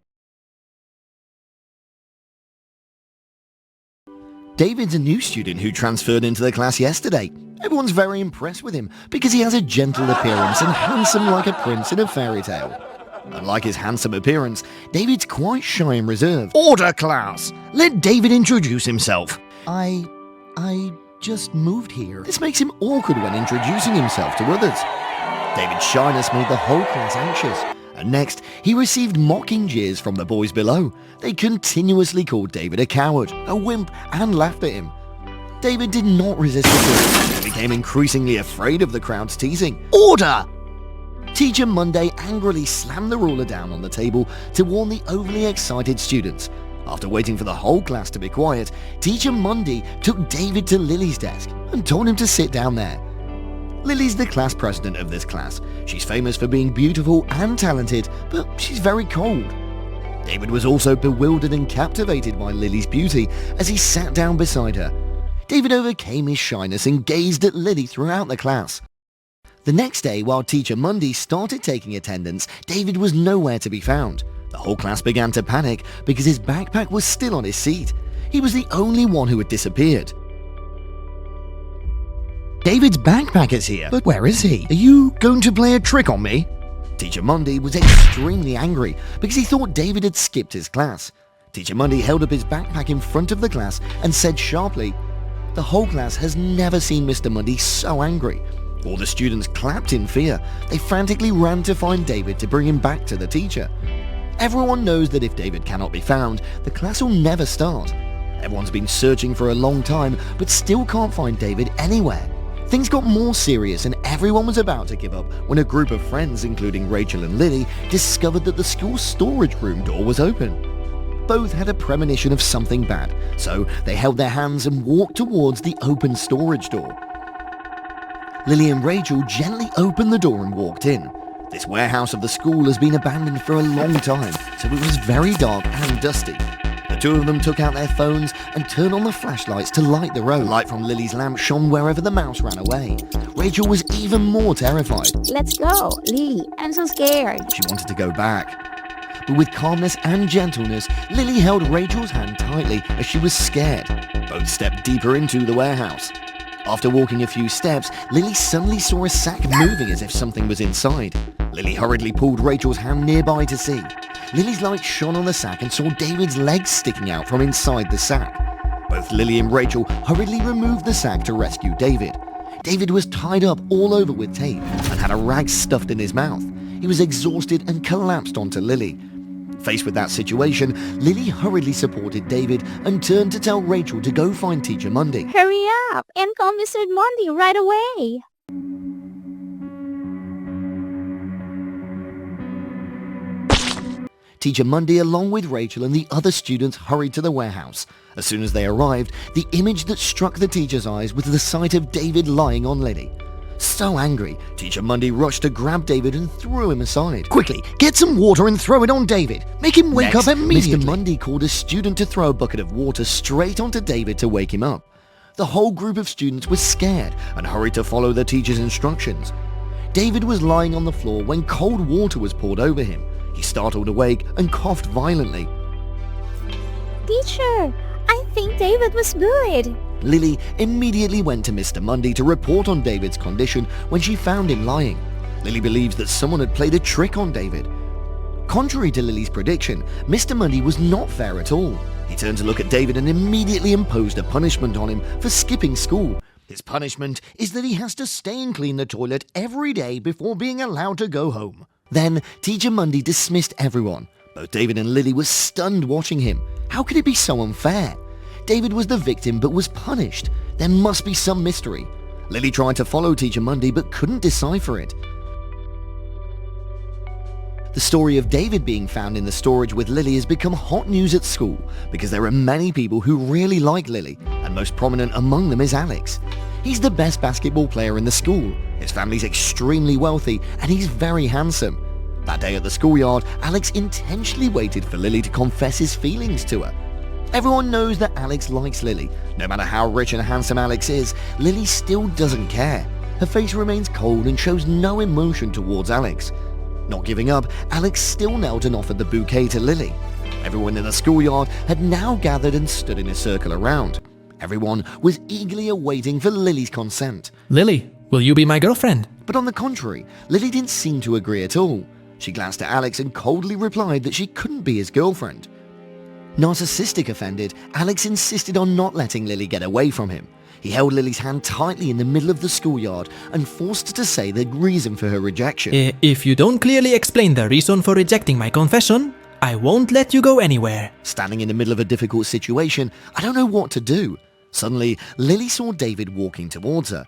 David's a new student who transferred into the class yesterday. Everyone's very impressed with him because he has a gentle appearance and handsome like a prince in a fairy tale. Unlike his handsome appearance, David's quite shy and reserved. Order, class! Let David introduce himself. I just moved here. This makes him awkward when introducing himself to others. David's shyness made the whole class anxious. And next, he received mocking jeers from the boys below. They continuously called David a coward, a wimp, and laughed at him. David did not resist the call and became increasingly afraid of the crowd's teasing. Order! Teacher Monday angrily slammed the ruler down on the table to warn the overly excited students. After waiting for the whole class to be quiet, Teacher Monday took David to Lily's desk and told him to sit down there. Lily's the class president of this class. She's famous for being beautiful and talented, but she's very cold. David was also bewildered and captivated by Lily's beauty as he sat down beside her. David overcame his shyness and gazed at Lily throughout the class. The next day, while Teacher Monday started taking attendance, David was nowhere to be found. The whole class began to panic because his backpack was still on his seat. He was the only one who had disappeared. David's backpack is here, but where is he? Are you going to play a trick on me? Teacher Monday was extremely angry because he thought David had skipped his class. Teacher Monday held up his backpack in front of the class and said sharply, "The whole class has never seen Mr. Monday so angry." All the students clapped in fear. They frantically ran to find David to bring him back to the teacher. Everyone knows that if David cannot be found, the class will never start. Everyone's been searching for a long time, but still can't find David anywhere. Things got more serious and everyone was about to give up when a group of friends, including Rachel and Lily, discovered that the school's storage room door was open. Both had a premonition of something bad, so they held their hands and walked towards the open storage door. Lily and Rachel gently opened the door and walked in. This warehouse of the school has been abandoned for a long time, so it was very dark and dusty. The two of them took out their phones and turned on the flashlights to light the road. Light from Lily's lamp shone wherever the mouse ran away. Rachel was even more terrified. Let's go, Lily. I'm so scared. She wanted to go back. But with calmness and gentleness, Lily held Rachel's hand tightly as she was scared. Both stepped deeper into the warehouse. After walking a few steps, Lily suddenly saw a sack moving as if something was inside. Lily hurriedly pulled Rachel's hand nearby to see. Lily's light shone on the sack and saw David's legs sticking out from inside the sack. Both Lily and Rachel hurriedly removed the sack to rescue David. David was tied up all over with tape and had a rag stuffed in his mouth. He was exhausted and collapsed onto Lily. Faced with that situation, Lily hurriedly supported David and turned to tell Rachel to go find Teacher Monday. Hurry up and call Mr. Monday right away. Teacher Monday, along with Rachel and the other students, hurried to the warehouse. As soon as they arrived, the image that struck the teacher's eyes was the sight of David lying on Lily. So angry, Teacher Monday rushed to grab David and threw him aside. Quickly, get some water and throw it on David. Make him wake up immediately. Mr. Monday called a student to throw a bucket of water straight onto David to wake him up. The whole group of students was scared and hurried to follow the teacher's instructions. David was lying on the floor when cold water was poured over him. He startled awake and coughed violently. Teacher, I think David was bullied. Lily immediately went to Mr. Monday to report on David's condition when she found him lying. Lily believes that someone had played a trick on David. Contrary to Lily's prediction, Mr. Monday was not fair at all. He turned to look at David and immediately imposed a punishment on him for skipping school. His punishment is that he has to stay and clean the toilet every day before being allowed to go home. Then, Teacher Monday dismissed everyone. Both David and Lily were stunned watching him. How could it be so unfair? David was the victim but was punished. There must be some mystery. Lily tried to follow Teacher Monday but couldn't decipher it. The story of David being found in the storage with Lily has become hot news at school because there are many people who really like Lily, and most prominent among them is Alex. He's the best basketball player in the school. His family's extremely wealthy and he's very handsome. That day at the schoolyard, Alex intentionally waited for Lily to confess his feelings to her. Everyone knows that Alex likes Lily. No matter how rich and handsome Alex is, Lily still doesn't care. Her face remains cold and shows no emotion towards Alex. Not giving up, Alex still knelt and offered the bouquet to Lily. Everyone in the schoolyard had now gathered and stood in a circle around. Everyone was eagerly awaiting for Lily's consent. Lily, will you be my girlfriend? But on the contrary, Lily didn't seem to agree at all. She glanced at Alex and coldly replied that she couldn't be his girlfriend. Narcissistic offended, Alex insisted on not letting Lily get away from him. He held Lily's hand tightly in the middle of the schoolyard and forced her to say the reason for her rejection. If you don't clearly explain the reason for rejecting my confession, I won't let you go anywhere. Standing in the middle of a difficult situation, I don't know what to do. Suddenly, Lily saw David walking towards her.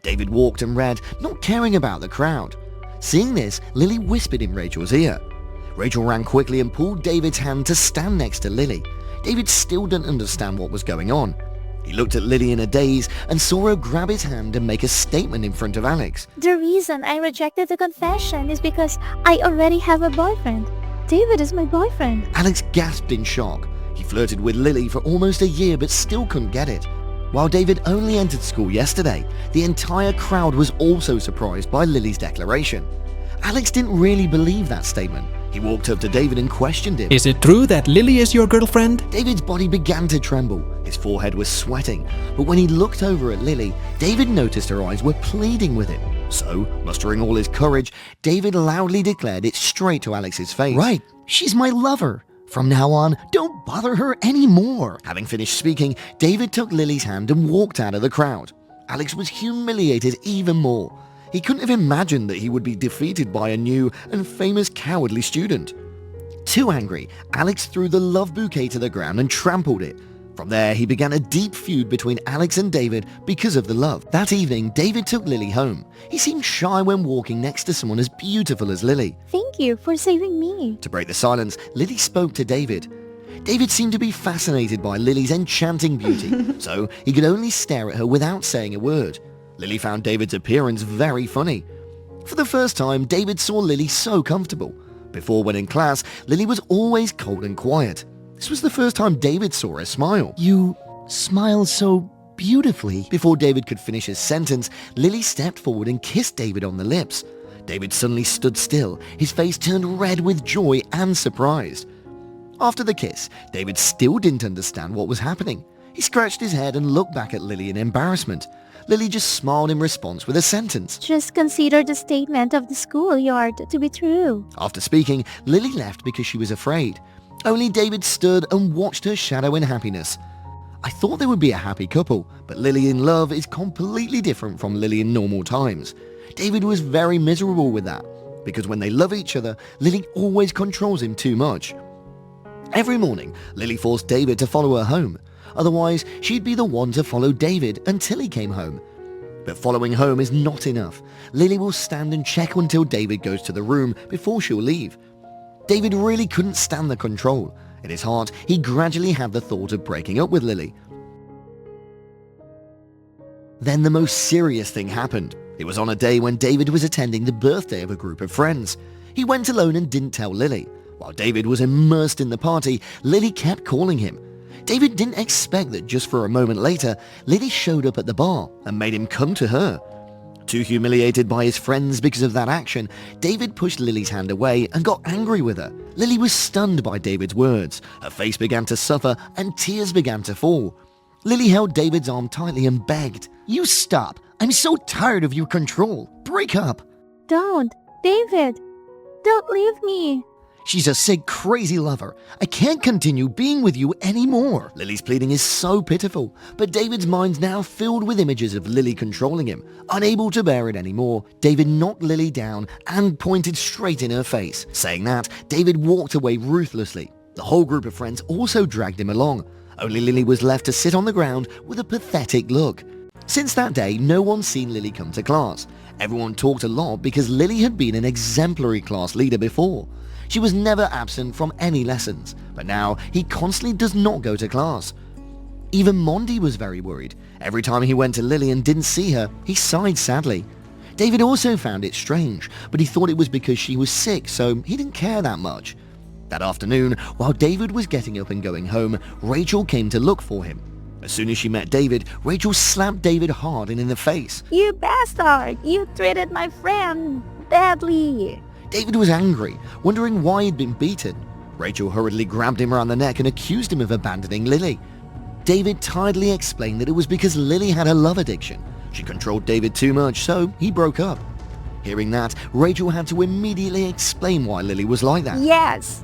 David walked and read, not caring about the crowd. Seeing this, Lily whispered in Rachel's ear. Rachel ran quickly and pulled David's hand to stand next to Lily. David still didn't understand what was going on. He looked at Lily in a daze and saw her grab his hand and make a statement in front of Alex. The reason I rejected the confession is because I already have a boyfriend. David is my boyfriend. Alex gasped in shock. He flirted with Lily for almost a year but still couldn't get it. While David only entered school yesterday, the entire crowd was also surprised by Lily's declaration. Alex didn't really believe that statement. He walked up to David and questioned him. Is it true that Lily is your girlfriend? David's body began to tremble. His forehead was sweating. But when he looked over at Lily, David noticed her eyes were pleading with him. So, mustering all his courage, David loudly declared it straight to Alex's face. Right, she's my lover. From now on, don't bother her anymore. Having finished speaking, David took Lily's hand and walked out of the crowd. Alex was humiliated even more. He couldn't have imagined that he would be defeated by a new and famous cowardly student. Too angry, Alex threw the love bouquet to the ground and trampled it. From there, he began a deep feud between Alex and David because of the love. That evening, David took Lily home. He seemed shy when walking next to someone as beautiful as Lily. Thank you for saving me. To break the silence, Lily spoke to David. David seemed to be fascinated by Lily's enchanting beauty, so he could only stare at her without saying a word. Lily found David's appearance very funny. For the first time, David saw Lily so comfortable. Before, when in class, Lily was always cold and quiet. This was the first time David saw her smile. "You smile so beautifully." Before David could finish his sentence, Lily stepped forward and kissed David on the lips. David suddenly stood still, his face turned red with joy and surprise. After the kiss, David still didn't understand what was happening. He scratched his head and looked back at Lily in embarrassment. Lily just smiled in response with a sentence. Just consider the statement of the schoolyard to be true. After speaking, Lily left because she was afraid. Only David stood and watched her shadow in happiness. I thought they would be a happy couple, but Lily in love is completely different from Lily in normal times. David was very miserable with that, because when they love each other, Lily always controls him too much. Every morning, Lily forced David to follow her home. Otherwise, she'd be the one to follow David until he came home. But following home is not enough. Lily will stand and check until David goes to the room before she'll leave. David really couldn't stand the control. In his heart, he gradually had the thought of breaking up with Lily. Then the most serious thing happened. It was on a day when David was attending the birthday of a group of friends. He went alone and didn't tell Lily. While David was immersed in the party, Lily kept calling him. David didn't expect that just for a moment later, Lily showed up at the bar and made him come to her. Too humiliated by his friends because of that action, David pushed Lily's hand away and got angry with her. Lily was stunned by David's words. Her face began to suffer and tears began to fall. Lily held David's arm tightly and begged, "You stop. I'm so tired of your control. Break up." Don't. David. Don't leave me. "She's a sick, crazy lover. I can't continue being with you anymore." Lily's pleading is so pitiful, but David's mind's now filled with images of Lily controlling him. Unable to bear it anymore, David knocked Lily down and pointed straight in her face. Saying that, David walked away ruthlessly. The whole group of friends also dragged him along. Only Lily was left to sit on the ground with a pathetic look. Since that day, no one's seen Lily come to class. Everyone talked a lot because Lily had been an exemplary class leader before. She was never absent from any lessons, but now he constantly does not go to class. Even Mondi was very worried. Every time he went to Lily and didn't see her, he sighed sadly. David also found it strange, but he thought it was because she was sick, so he didn't care that much. That afternoon, while David was getting up and going home, Rachel came to look for him. As soon as she met David, Rachel slapped David hard and in the face. You bastard! You treated my friend badly. David was angry, wondering why he'd been beaten. Rachel hurriedly grabbed him around the neck and accused him of abandoning Lily. David tiredly explained that it was because Lily had a love addiction. She controlled David too much, so he broke up. Hearing that, Rachel had to immediately explain why Lily was like that. Yes.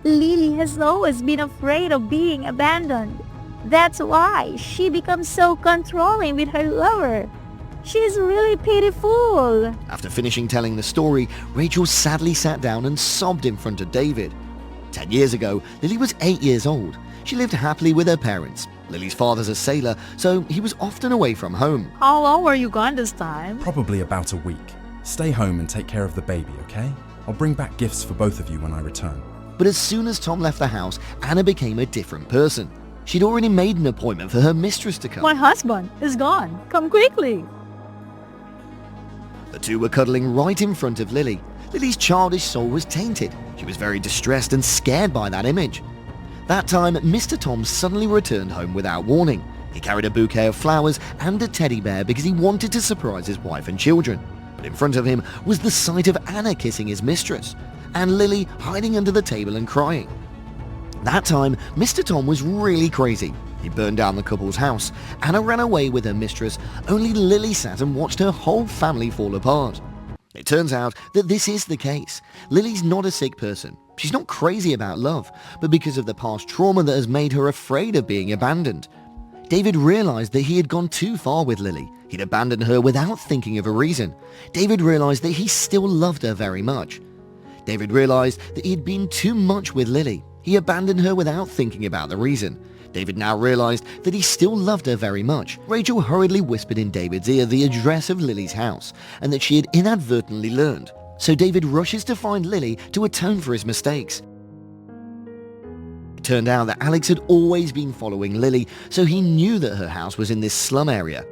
Lily has always been afraid of being abandoned. That's why she becomes so controlling with her lover. She's really pitiful. After finishing telling the story, Rachel sadly sat down and sobbed in front of David. 10 years ago, Lily was 8 years old. She lived happily with her parents. Lily's father's a sailor, so he was often away from home. How long were you gone this time? Probably about a week. Stay home and take care of the baby, okay? I'll bring back gifts for both of you when I return. But as soon as Tom left the house, Anna became a different person. She'd already made an appointment for her mistress to come. My husband is gone. Come quickly. The two were cuddling right in front of Lily. Lily's childish soul was tainted. She was very distressed and scared by that image. That time, Mr. Tom suddenly returned home without warning. He carried a bouquet of flowers and a teddy bear because he wanted to surprise his wife and children. But in front of him was the sight of Anna kissing his mistress, and Lily hiding under the table and crying. That time, Mr. Tom was really crazy. He burned down the couple's house. Anna ran away with her mistress. Only Lily sat and watched her whole family fall apart. It turns out that this is the case. Lily's not a sick person. She's not crazy about love, but because of the past trauma that has made her afraid of being abandoned. David realized that he had gone too far with Lily. He'd abandoned her without thinking of a reason. David realized that he still loved her very much. David realized that he had been too much with Lily. He abandoned her without thinking about the reason. David now realized that he still loved her very much. Rachel hurriedly whispered in David's ear the address of Lily's house and that she had inadvertently learned. So David rushes to find Lily to atone for his mistakes. It turned out that Alex had always been following Lily, so he knew that her house was in this slum area.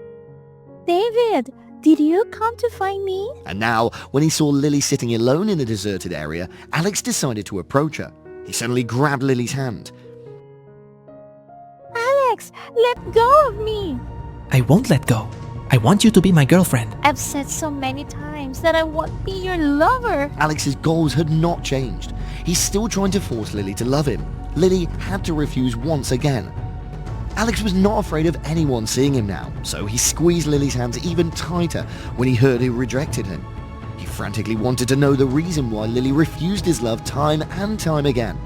David, did you come to find me? And now, when he saw Lily sitting alone in a deserted area, Alex decided to approach her. He suddenly grabbed Lily's hand. Alex, let go of me! I won't let go. I want you to be my girlfriend. I've said so many times that I want to be your lover. Alex's goals had not changed. He's still trying to force Lily to love him. Lily had to refuse once again. Alex was not afraid of anyone seeing him now, so he squeezed Lily's hands even tighter when he heard he rejected him. He frantically wanted to know the reason why Lily refused his love time and time again.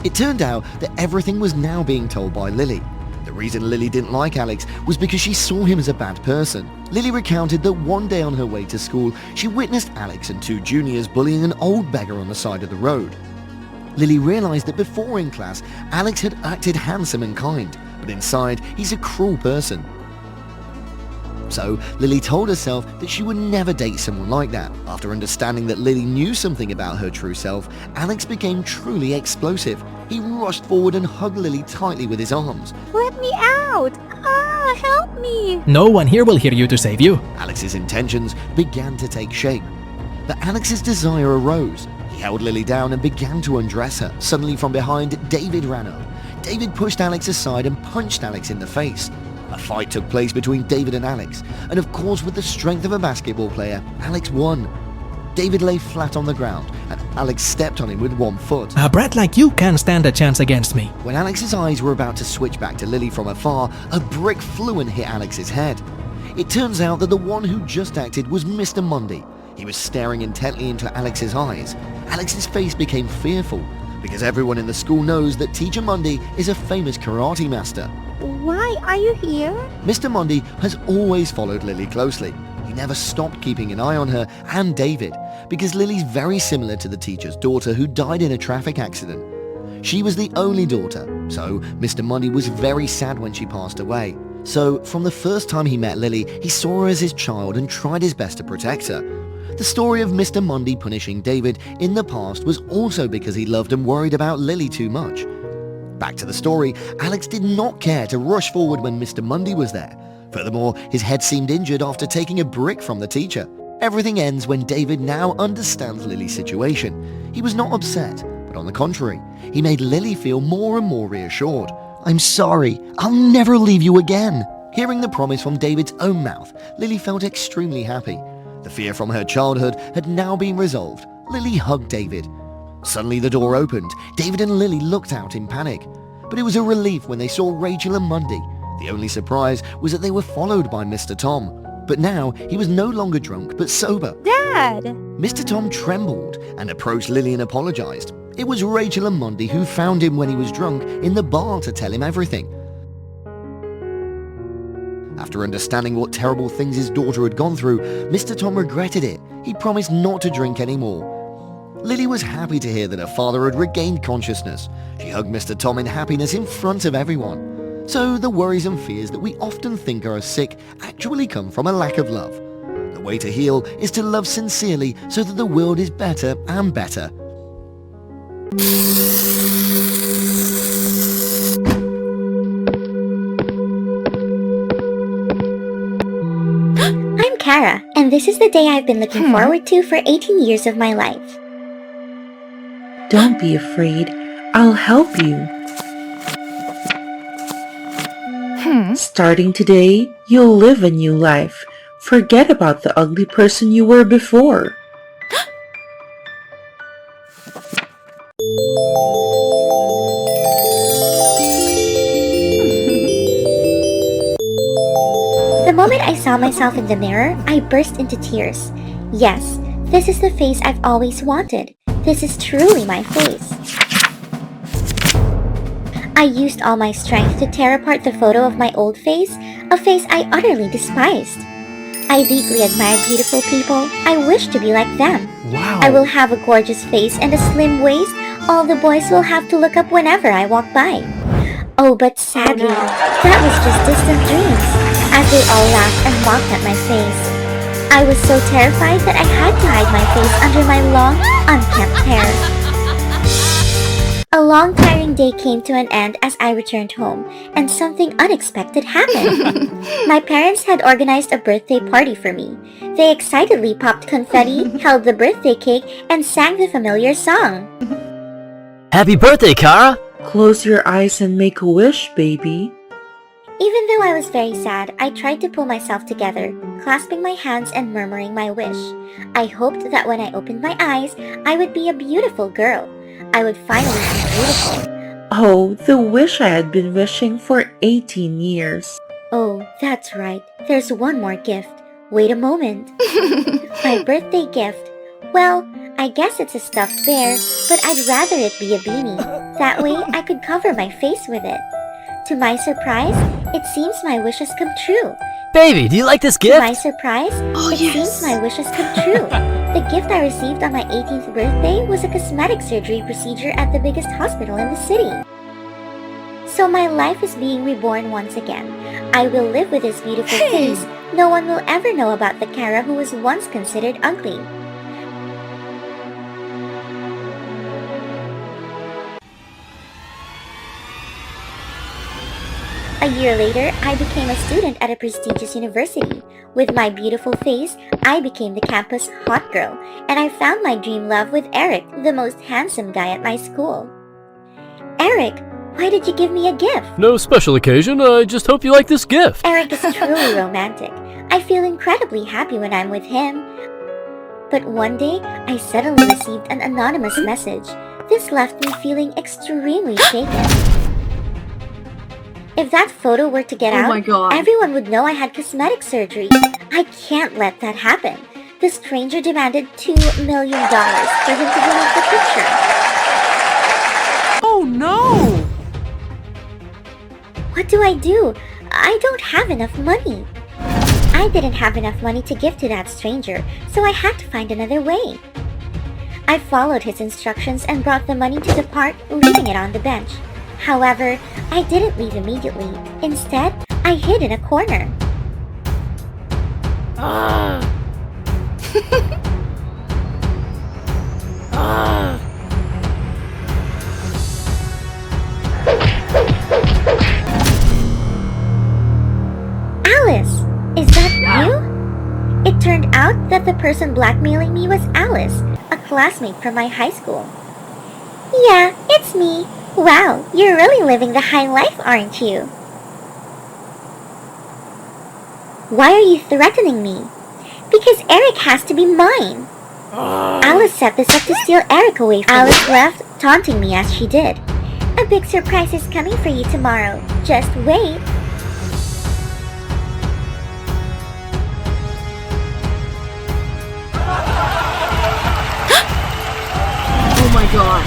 It turned out that everything was now being told by Lily. The reason Lily didn't like Alex was because she saw him as a bad person. Lily recounted that one day on her way to school, she witnessed Alex and two juniors bullying an old beggar on the side of the road. Lily realized that before in class, Alex had acted handsome and kind, but inside, he's a cruel person. So, Lily told herself that she would never date someone like that. After understanding that Lily knew something about her true self, Alex became truly explosive. He rushed forward and hugged Lily tightly with his arms. Let me out! Ah, help me! No one here will hear you to save you. Alex's intentions began to take shape. But Alex's desire arose. He held Lily down and began to undress her. Suddenly from behind, David ran up. David pushed Alex aside and punched Alex in the face. A fight took place between David and Alex, and of course with the strength of a basketball player, Alex won. David lay flat on the ground, and Alex stepped on him with one foot. A brat like you can't stand a chance against me. When Alex's eyes were about to switch back to Lily from afar, a brick flew and hit Alex's head. It turns out that the one who just acted was Mr. Mundy. He was staring intently into Alex's eyes. Alex's face became fearful, because everyone in the school knows that Teacher Mundy is a famous karate master. Why are you here? Mr. Mundy has always followed Lily closely. He never stopped keeping an eye on her and David, because Lily's very similar to the teacher's daughter who died in a traffic accident. She was the only daughter, so Mr. Mundy was very sad when she passed away. So from the first time he met Lily, he saw her as his child and tried his best to protect her. The story of Mr. Mundy punishing David in the past was also because he loved and worried about Lily too much. Back to the story, Alex did not care to rush forward when Mr. Mundy was there. Furthermore, his head seemed injured after taking a brick from the teacher. Everything ends when David now understands Lily's situation. He was not upset, but on the contrary, he made Lily feel more and more reassured. "I'm sorry, I'll never leave you again." Hearing the promise from David's own mouth, Lily felt extremely happy. The fear from her childhood had now been resolved. Lily hugged David. Suddenly the door opened. David and Lily looked out in panic. But it was a relief when they saw Rachel and Mundy. The only surprise was that they were followed by Mr. Tom. But now he was no longer drunk but sober. Dad! Mr. Tom trembled and approached Lily and apologized. It was Rachel and Mundy who found him when he was drunk in the bar to tell him everything. After understanding what terrible things his daughter had gone through, Mr. Tom regretted it. He promised not to drink anymore. Lily was happy to hear that her father had regained consciousness. She hugged Mr. Tom in happiness in front of everyone. So the worries and fears that we often think are sick actually come from a lack of love. The way to heal is to love sincerely so that the world is better and better. I'm Kara, and this is the day I've been looking forward to for 18 years of my life. Don't be afraid. I'll help you. Starting today, you'll live a new life. Forget about the ugly person you were before. The moment I saw myself in the mirror, I burst into tears. Yes, this is the face I've always wanted. This is truly my face. I used all my strength to tear apart the photo of my old face, a face I utterly despised. I deeply admire beautiful people. I wish to be like them. Wow. I will have a gorgeous face and a slim waist. All the boys will have to look up whenever I walk by. Oh, but sadly, that was just distant dreams, as they all laughed and mocked at my face. I was so terrified that I had to hide my face under my long, unkempt hair. A long tiring day came to an end as I returned home, and something unexpected happened. My parents had organized a birthday party for me. They excitedly popped confetti, held the birthday cake, and sang the familiar song. Happy birthday, Kara! Close your eyes and make a wish, baby. Even though I was very sad, I tried to pull myself together, clasping my hands and murmuring my wish. I hoped that when I opened my eyes, I would be a beautiful girl. I would finally be beautiful. Oh, the wish I had been wishing for 18 years. Oh, that's right. There's one more gift. Wait a moment. My birthday gift. Well, I guess it's a stuffed bear, but I'd rather it be a beanie. That way, I could cover my face with it. To my surprise, it seems my wish has come true. Baby, do you like this gift? To my surprise, seems my wish has come true. The gift I received on my 18th birthday was a cosmetic surgery procedure at the biggest hospital in the city. So my life is being reborn once again. I will live with this beautiful face. No one will ever know about the Kara who was once considered ugly. A year later, I became a student at a prestigious university. With my beautiful face, I became the campus hot girl, and I found my dream love with Eric, the most handsome guy at my school. Eric, why did you give me a gift? No special occasion, I just hope you like this gift. Eric is truly romantic. I feel incredibly happy when I'm with him. But one day, I suddenly received an anonymous message. This left me feeling extremely shaken. If that photo were to get out, everyone would know I had cosmetic surgery. I can't let that happen. The stranger demanded $2 million for him to delete the picture. Oh no! What do? I don't have enough money. I didn't have enough money to give to that stranger, so I had to find another way. I followed his instructions and brought the money to the park, leaving it on the bench. However, I didn't leave immediately. Instead, I hid in a corner. Alice! Is that you? It turned out that the person blackmailing me was Alice, a classmate from my high school. Yeah, it's me. Wow, you're really living the high life, aren't you? Why are you threatening me? Because Eric has to be mine. Alice set this up to steal Eric away from me. Alice left, taunting me as she did. A big surprise is coming for you tomorrow. Just wait. Oh my god.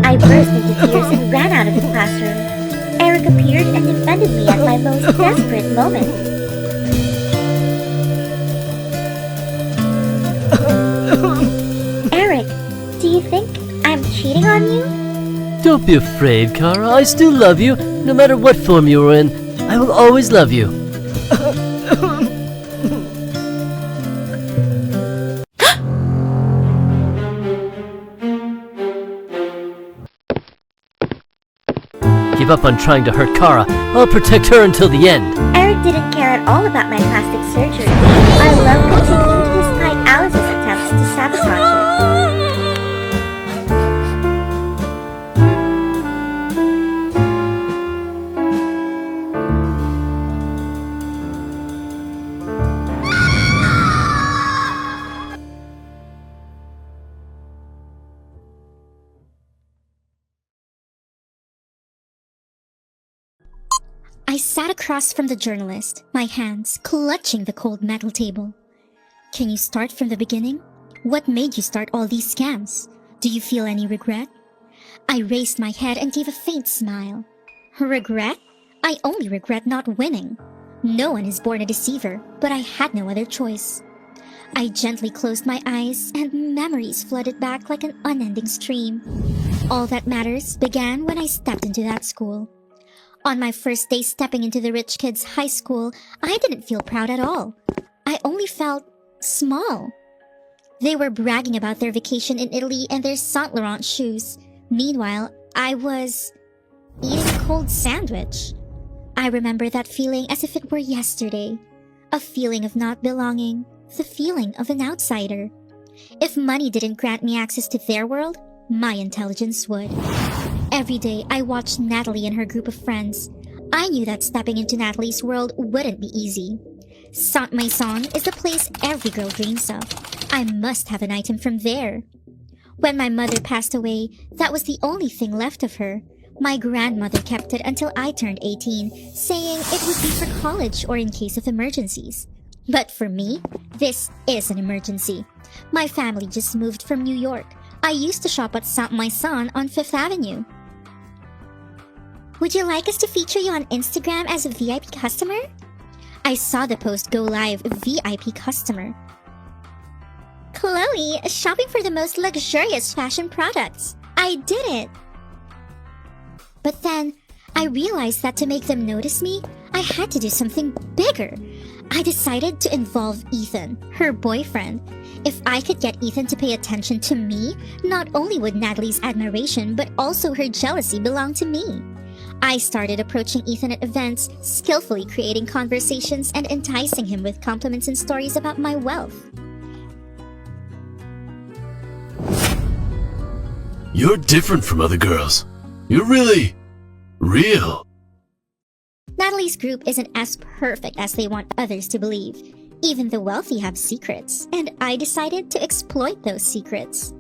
I burst into tears and ran out of the classroom. Eric appeared and defended me at my most desperate moment. Eric, do you think I'm cheating on you? Don't be afraid, Kara. I still love you, no matter what form you're in. I will always love you. Give up on trying to hurt Kara. I'll protect her until the end. Eric didn't care at all about my plastic surgery. I love continuing to despite Alice's attempts to sabotage it. I sat across from the journalist, my hands clutching the cold metal table. Can you start from the beginning? What made you start all these scams? Do you feel any regret? I raised my head and gave a faint smile. Regret? I only regret not winning. No one is born a deceiver, but I had no other choice. I gently closed my eyes and memories flooded back like an unending stream. All that matters began when I stepped into that school. On my first day stepping into the rich kids' high school, I didn't feel proud at all. I only felt small. They were bragging about their vacation in Italy and their Saint Laurent shoes. Meanwhile, I was eating a cold sandwich. I remember that feeling as if it were yesterday. A feeling of not belonging, the feeling of an outsider. If money didn't grant me access to their world, my intelligence would. Every day, I watched Natalie and her group of friends. I knew that stepping into Natalie's world wouldn't be easy. Saint Maison is the place every girl dreams of. I must have an item from there. When my mother passed away, that was the only thing left of her. My grandmother kept it until I turned 18, saying it would be for college or in case of emergencies. But for me, this is an emergency. My family just moved from New York. I used to shop at Saint Maison on 5th Avenue. Would you like us to feature you on Instagram as a VIP customer? I saw the post go live, VIP customer. Chloe, shopping for the most luxurious fashion products. I did it. But then, I realized that to make them notice me, I had to do something bigger. I decided to involve Ethan, her boyfriend. If I could get Ethan to pay attention to me, not only would Natalie's admiration, but also her jealousy belong to me. I started approaching Ethan at events, skillfully creating conversations and enticing him with compliments and stories about my wealth. You're different from other girls. You're really real. Natalie's group isn't as perfect as they want others to believe. Even the wealthy have secrets, and I decided to exploit those secrets.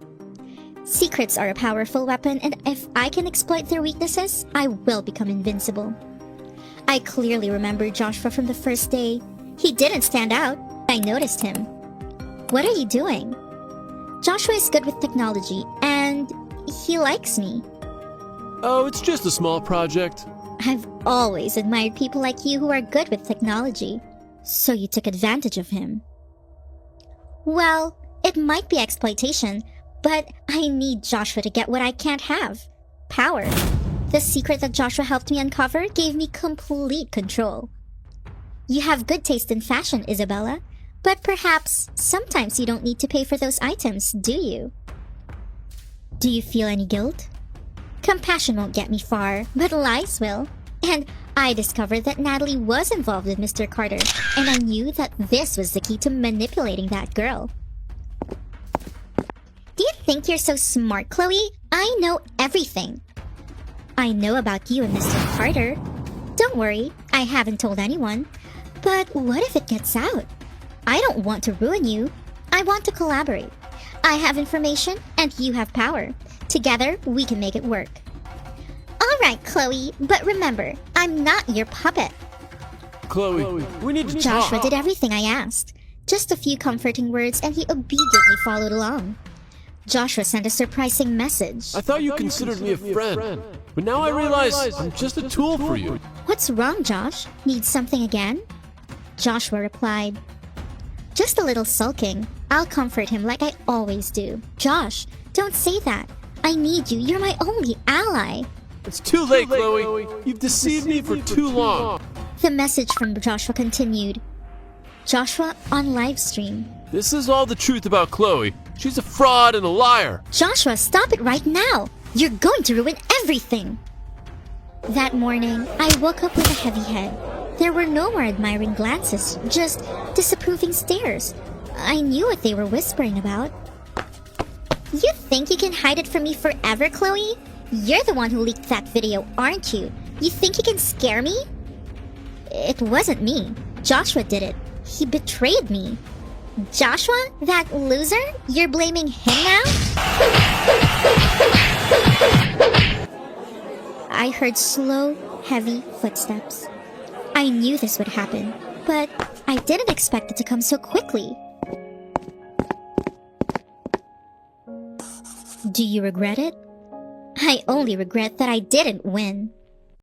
Secrets are a powerful weapon, and if I can exploit their weaknesses, I will become invincible. I clearly remember Joshua from the first day. He didn't stand out. I noticed him. What are you doing? Joshua is good with technology, and he likes me. Oh, it's just a small project. I've always admired people like you who are good with technology. So you took advantage of him. Well, it might be exploitation, but I need Joshua to get what I can't have. Power. The secret that Joshua helped me uncover gave me complete control. You have good taste in fashion, Isabella, but perhaps sometimes you don't need to pay for those items, do you? Do you feel any guilt? Compassion won't get me far, but lies will. And I discovered that Natalie was involved with Mr. Carter, and I knew that this was the key to manipulating that girl. Do you think you're so smart, Chloe? I know everything. I know about you and Mr. Carter. Don't worry, I haven't told anyone. But what if it gets out? I don't want to ruin you. I want to collaborate. I have information, and you have power. Together, we can make it work. All right, Chloe, but remember, I'm not your puppet. Chloe, we need to Joshua talk. did everything I asked. Just a few comforting words, and he obediently followed along. Joshua sent a surprising message. I thought you considered me a friend, but now I realize I'm just a tool for you. What's wrong, Josh? Need something again? Joshua replied, just a little sulking. I'll comfort him like I always do. Josh, don't say that. I need you. You're my only ally. It's too late, Chloe. You've deceived me for too long. The message from Joshua continued. Joshua on live stream. This is all the truth about Chloe. She's a fraud and a liar. Joshua, stop it right now. You're going to ruin everything. That morning, I woke up with a heavy head. There were no more admiring glances, just disapproving stares. I knew what they were whispering about. You think you can hide it from me forever, Chloe? You're the one who leaked that video, aren't you? You think you can scare me? It wasn't me. Joshua did it. He betrayed me. Joshua? That loser? You're blaming him now? I heard slow, heavy footsteps. I knew this would happen, but I didn't expect it to come so quickly. Do you regret it? I only regret that I didn't win.